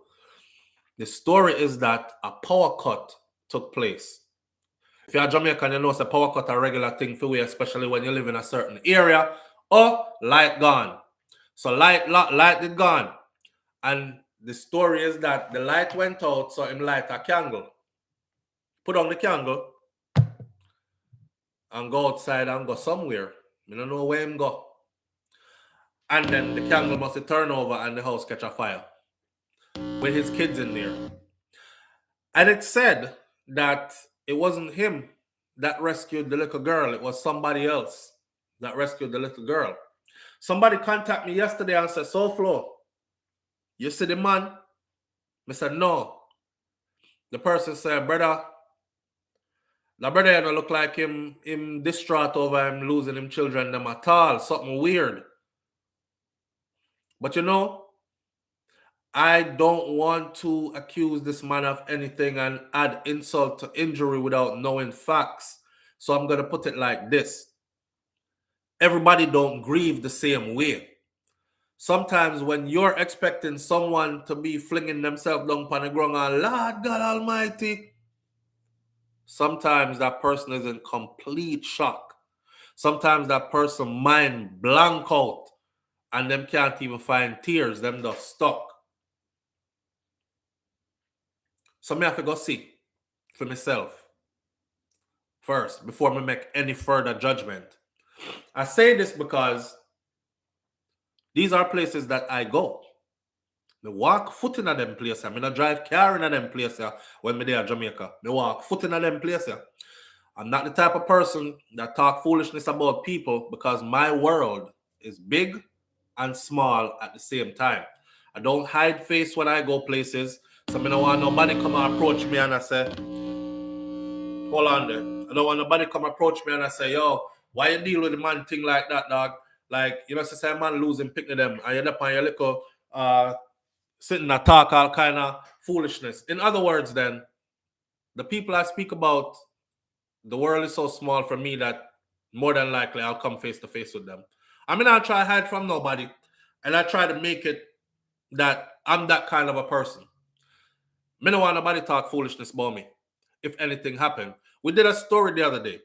the story is that a power cut took place. If you're Jamaican, you know it's a power cut a regular thing for you, especially when you live in a certain area, or light gone. So light is gone. And the story is that the light went out, so him light a candle. Put on the candle and go outside and go somewhere. You don't know where him go. And then the candle must turn over and the house catch a fire with his kids in there. And it said that it wasn't him that rescued the little girl. It was somebody else that rescued the little girl. Somebody contacted me yesterday and said, SouFLo, you see the man? I said, no. The person said, brother, the brother don't look like him distraught over him losing him children them at all. Something weird. But you know, I don't want to accuse this man of anything and add insult to injury without knowing facts. So I'm going to put it like this. Everybody don't grieve the same way. Sometimes when you're expecting someone to be flinging themselves down on the ground and Lord God Almighty, sometimes that person is in complete shock. Sometimes that person mind blank out and them can't even find tears. Them just stuck. So me have to go see for myself first before me make any further judgment. I say this because these are places that I go. Me walk foot in them places. Me not drive car in them places when me there in Jamaica. Me walk foot in them places. I'm not the type of person that talk foolishness about people because my world is big and small at the same time. I don't hide face when I go places. So I don't want nobody come and approach me and I say, hold on there. I don't want nobody come approach me and I say, yo, why you deal with the man thing like that, dog? Like, you know, say a man losing picking them and you end up on your little sitting and talk all kind of foolishness. In other words, then, the people I speak about, the world is so small for me that more than likely I'll come face to face with them. I mean, I'll try to hide from nobody and I try to make it that I'm that kind of a person. Me don't want nobody talk foolishness about me. If anything happened. We did a story the other day.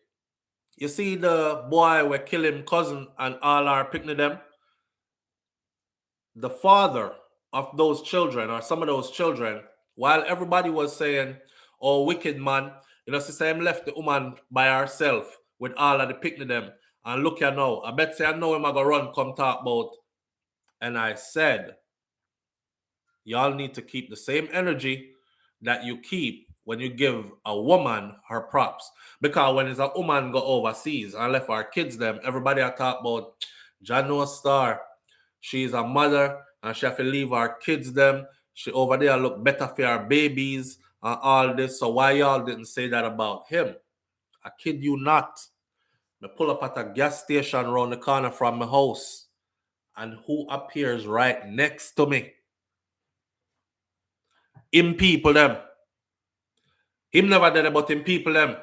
You see the boy we kill him cousin and all our picnic them? The father of those children or some of those children, while everybody was saying, oh, wicked man, you know, since I left the woman by herself with all of the picnic them. And look here now, I bet say I know him I go run come talk about. And I said, y'all need to keep the same energy that you keep when you give a woman her props. Because when it's a woman go overseas and left our kids them, everybody I talk about Jano Star. She's a mother and she have to leave our kids them. She over there look better for our babies and all this. So why y'all didn't say that about him? I kid you not. I pull up at a gas station around the corner from my house. And who appears right next to me? Him people them. Him never did about him people them.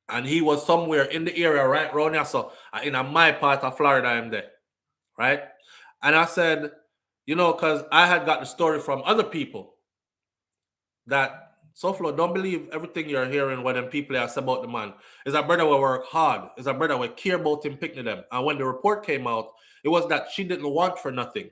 And he was somewhere in the area right around here. So in my part of Florida, I'm there. Right? And I said, you know, because I had got the story from other people that SouFLo, don't believe everything you're hearing when them people are say about the man. Is a brother will work hard. Is a brother will care about him picking them. And when the report came out, it was that she didn't want for nothing.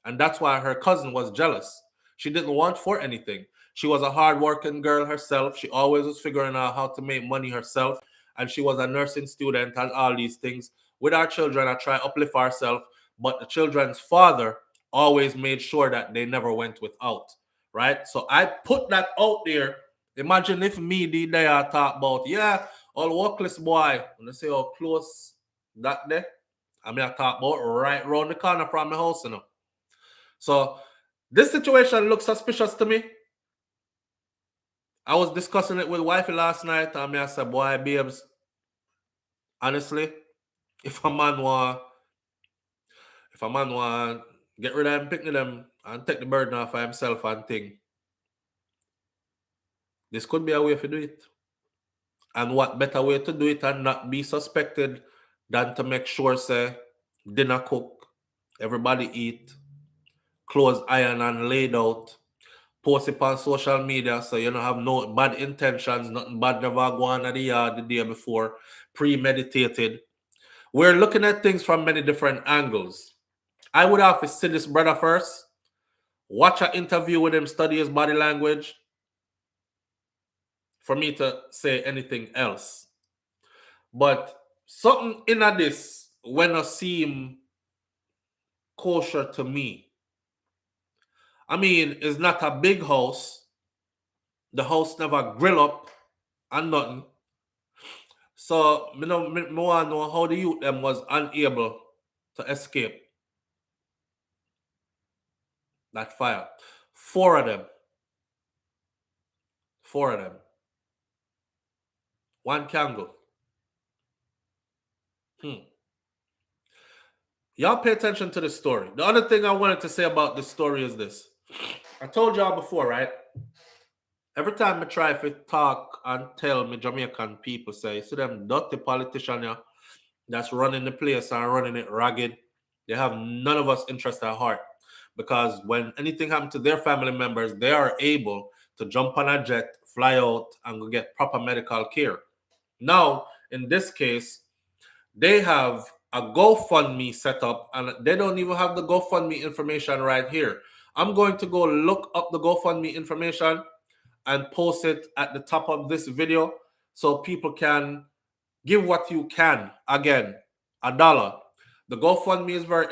And that's why her cousin was jealous. She didn't want for anything. She was a hardworking girl herself. She always was figuring out how to make money herself. And she was a nursing student and all these things. With our children, I try to uplift ourselves. But the children's father always made sure that they never went without. Right? So I put that out there. Imagine if me the day I talk about, yeah, all workless boy. When I say how close that day, I mean I talk about right around the corner from the house, you know. So this situation looks suspicious to me. I was discussing it with wifey last night, and I said, boy, babes, honestly, if a man want get rid of him, pick them, and take the burden off of himself and thing, this could be a way to do it. And what better way to do it and not be suspected than to make sure, say, dinner cook, everybody eat, clothes iron and laid out, post it on social media so you don't have no bad intentions, nothing bad never go on at the yard the day before, premeditated. We're looking at things from many different angles. I would have to see this brother first, watch an interview with him, study his body language, for me to say anything else. But something in this when I seem kosher to me. I mean, it's not a big house. The house never grill up and nothing. So, I want to know how the youth them was unable to escape that fire. Four of them. One candle. Y'all pay attention to the story. The other thing I wanted to say about this story is this. I told y'all before, right? Every time I try to talk and tell me Jamaican people, say, see them dirty politician here that's running the place and running it ragged, they have none of us interest at heart. Because when anything happens to their family members, they are able to jump on a jet, fly out, and go get proper medical care. Now, in this case, they have a GoFundMe set up, and they don't even have the GoFundMe information right here. I'm going to go look up the GoFundMe information and post it at the top of this video so people can give what you can. Again, $1. The GoFundMe is very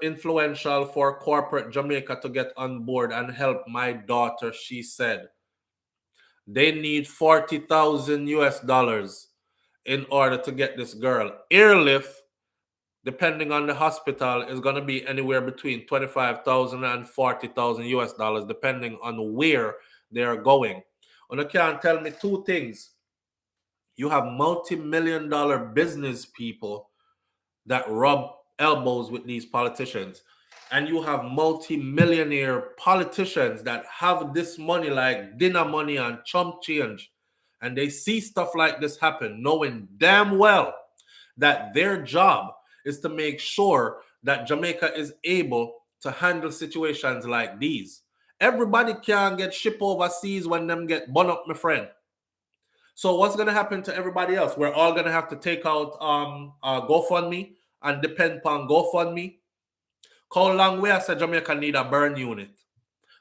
influential for corporate Jamaica to get on board and help my daughter, she said. They need $40,000 in order to get this girl. Airlift, depending on the hospital, is going to be anywhere between $25,000 and $40,000, depending on where they are going. And you can tell me two things. You have multi-million-dollar business people that rub elbows with these politicians. And you have multi-millionaire politicians that have this money like dinner money and chump change. And they see stuff like this happen, knowing damn well that their job is to make sure that Jamaica is able to handle situations like these. Everybody can get shipped overseas when them get bun up, my friend. So what's going to happen to everybody else? We're all going to have to take out GoFundMe and depend upon GoFundMe. How long we say Jamaica need a burn unit?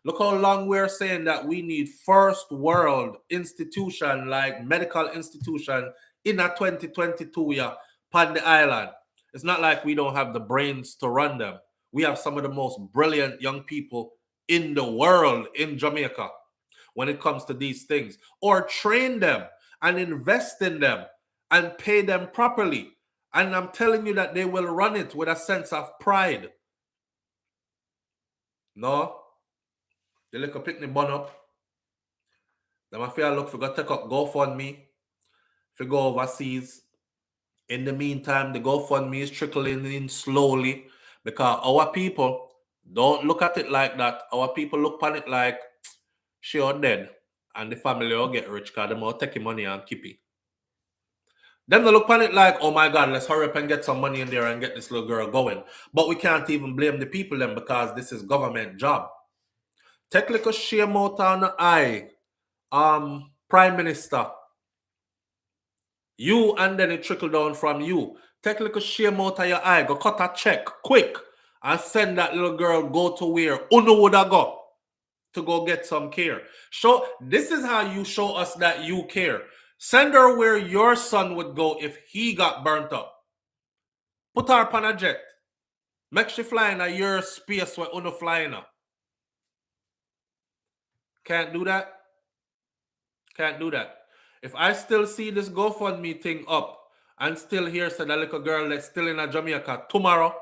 Look how long we're saying that we need first world institution like medical institution in a 2022 year on the island. It's not like we don't have the brains to run them. We have some of the most brilliant young people in the world in Jamaica when it comes to these things. Or train them and invest in them and pay them properly. And I'm telling you that they will run it with a sense of pride. No? The little picnic bun up. Then I feel look for go take up GoFundMe. If you go overseas. In the meantime, the GoFundMe is trickling in slowly because our people don't look at it like that. Our people look on it like she are dead and the family will get rich because they will take money and keep it. Them they look on it like, oh my God, let's hurry up and get some money in there and get this little girl going. But we can't even blame the people then because this is government job. Take a little shame out on the eye. Prime Minister. You and then it trickle down from you. Take a little shame out of your eye. Go cut a check quick and send that little girl go to where Uno would have go to go get some care. This is how you show us that you care. Send her where your son would go if he got burnt up. Put her upon a jet. Make she fly in your space where Uno flying up. Can't do that. Can't do that. If I still see this GoFundMe thing up and still hear that little girl that's still in Jamaica tomorrow,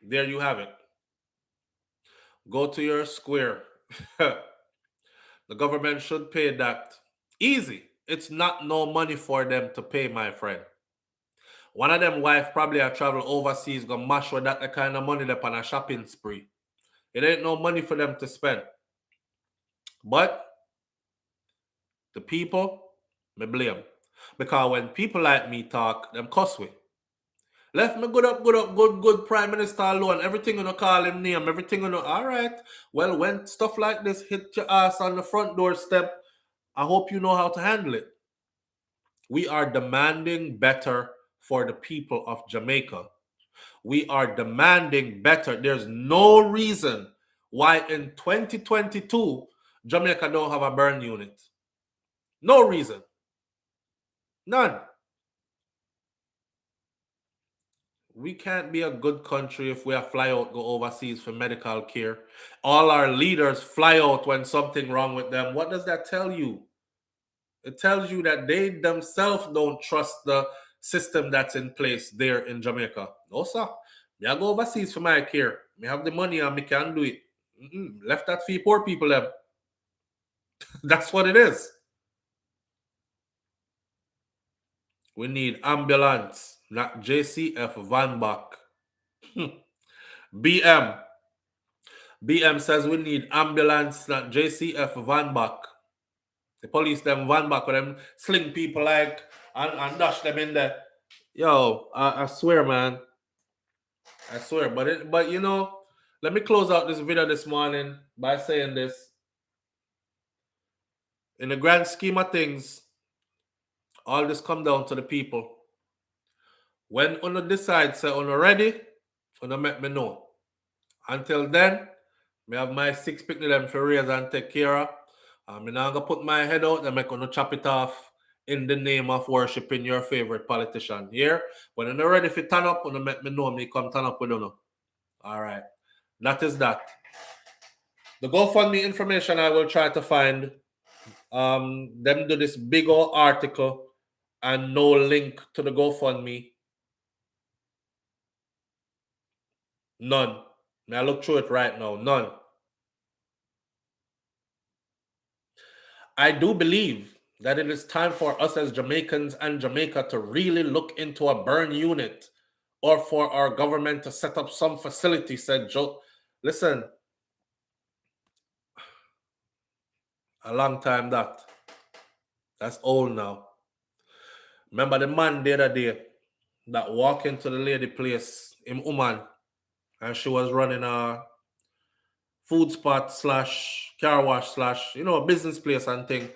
there you have it. Go to your square. The government should pay that. Easy. It's not no money for them to pay, my friend. One of them wife probably a travel overseas, gonna mash with that kind of money up on a shopping spree. It ain't no money for them to spend. But the people, me blame. Because when people like me talk, them cuss we. Left me good Prime Minister alone. Everything gonna call him name, everything gonna, all right. Well, when stuff like this hit your ass on the front doorstep, I hope you know how to handle it. We are demanding better for the people of Jamaica. We are demanding better. There's no reason why in 2022, Jamaica don't have a burn unit. No reason. None. We can't be a good country if we are fly out, go overseas for medical care. All our leaders fly out when something wrong with them. What does that tell you? It tells you that they themselves don't trust the system that's in place there in Jamaica. No, sir. I go overseas for my care. I have the money and I can do it. Left that for poor people. Them. That's what it is. We need ambulance, not JCF Van Bach. BM says we need ambulance, not JCF Van Bach. The police them Van Bach with them sling people like and dash them in there. Yo, I swear, man. I swear. But you know, let me close out this video this morning by saying this. In the grand scheme of things, all this come down to the people. When uno decide, say uno ready, uno make me know. Until then, me have my 6 picnic them for raise and take care of. I'm not gonna put my head out and make uno chop it off in the name of worshiping your favorite politician. Here, when uno ready for turn up, uno make me know me come turn up with uno. All right, that is that. The GoFundMe information I will try to find. Them do this big old article and no link to the GoFundMe. None. Now look through it right now. None. I do believe that it is time for us as Jamaicans and Jamaica to really look into a burn unit or for our government to set up some facility, said Joe. Listen, a long time that. That's old now. Remember the man the other day that walked into the lady place in Oman and she was running a food spot / car wash / a business place and thing.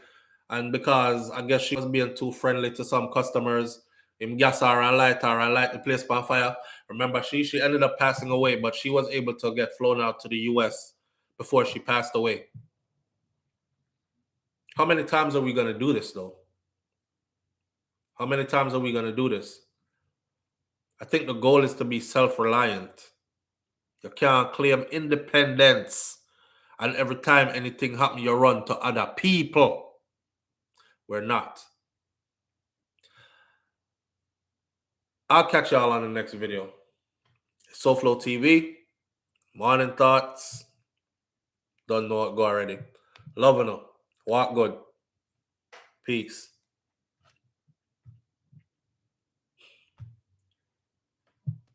And because I guess she was being too friendly to some customers, him gas her and light the place on fire. Remember, she ended up passing away, but she was able to get flown out to the US before she passed away. How many times are we going to do this, though? How many times are we going to do this? I think the goal is to be self-reliant. You can't claim independence. And every time anything happens, you run to other people. We're not. I'll catch y'all on the next video. SouFLoTV. Morning thoughts. Don't know what go already. Loving them. Walk good. Peace.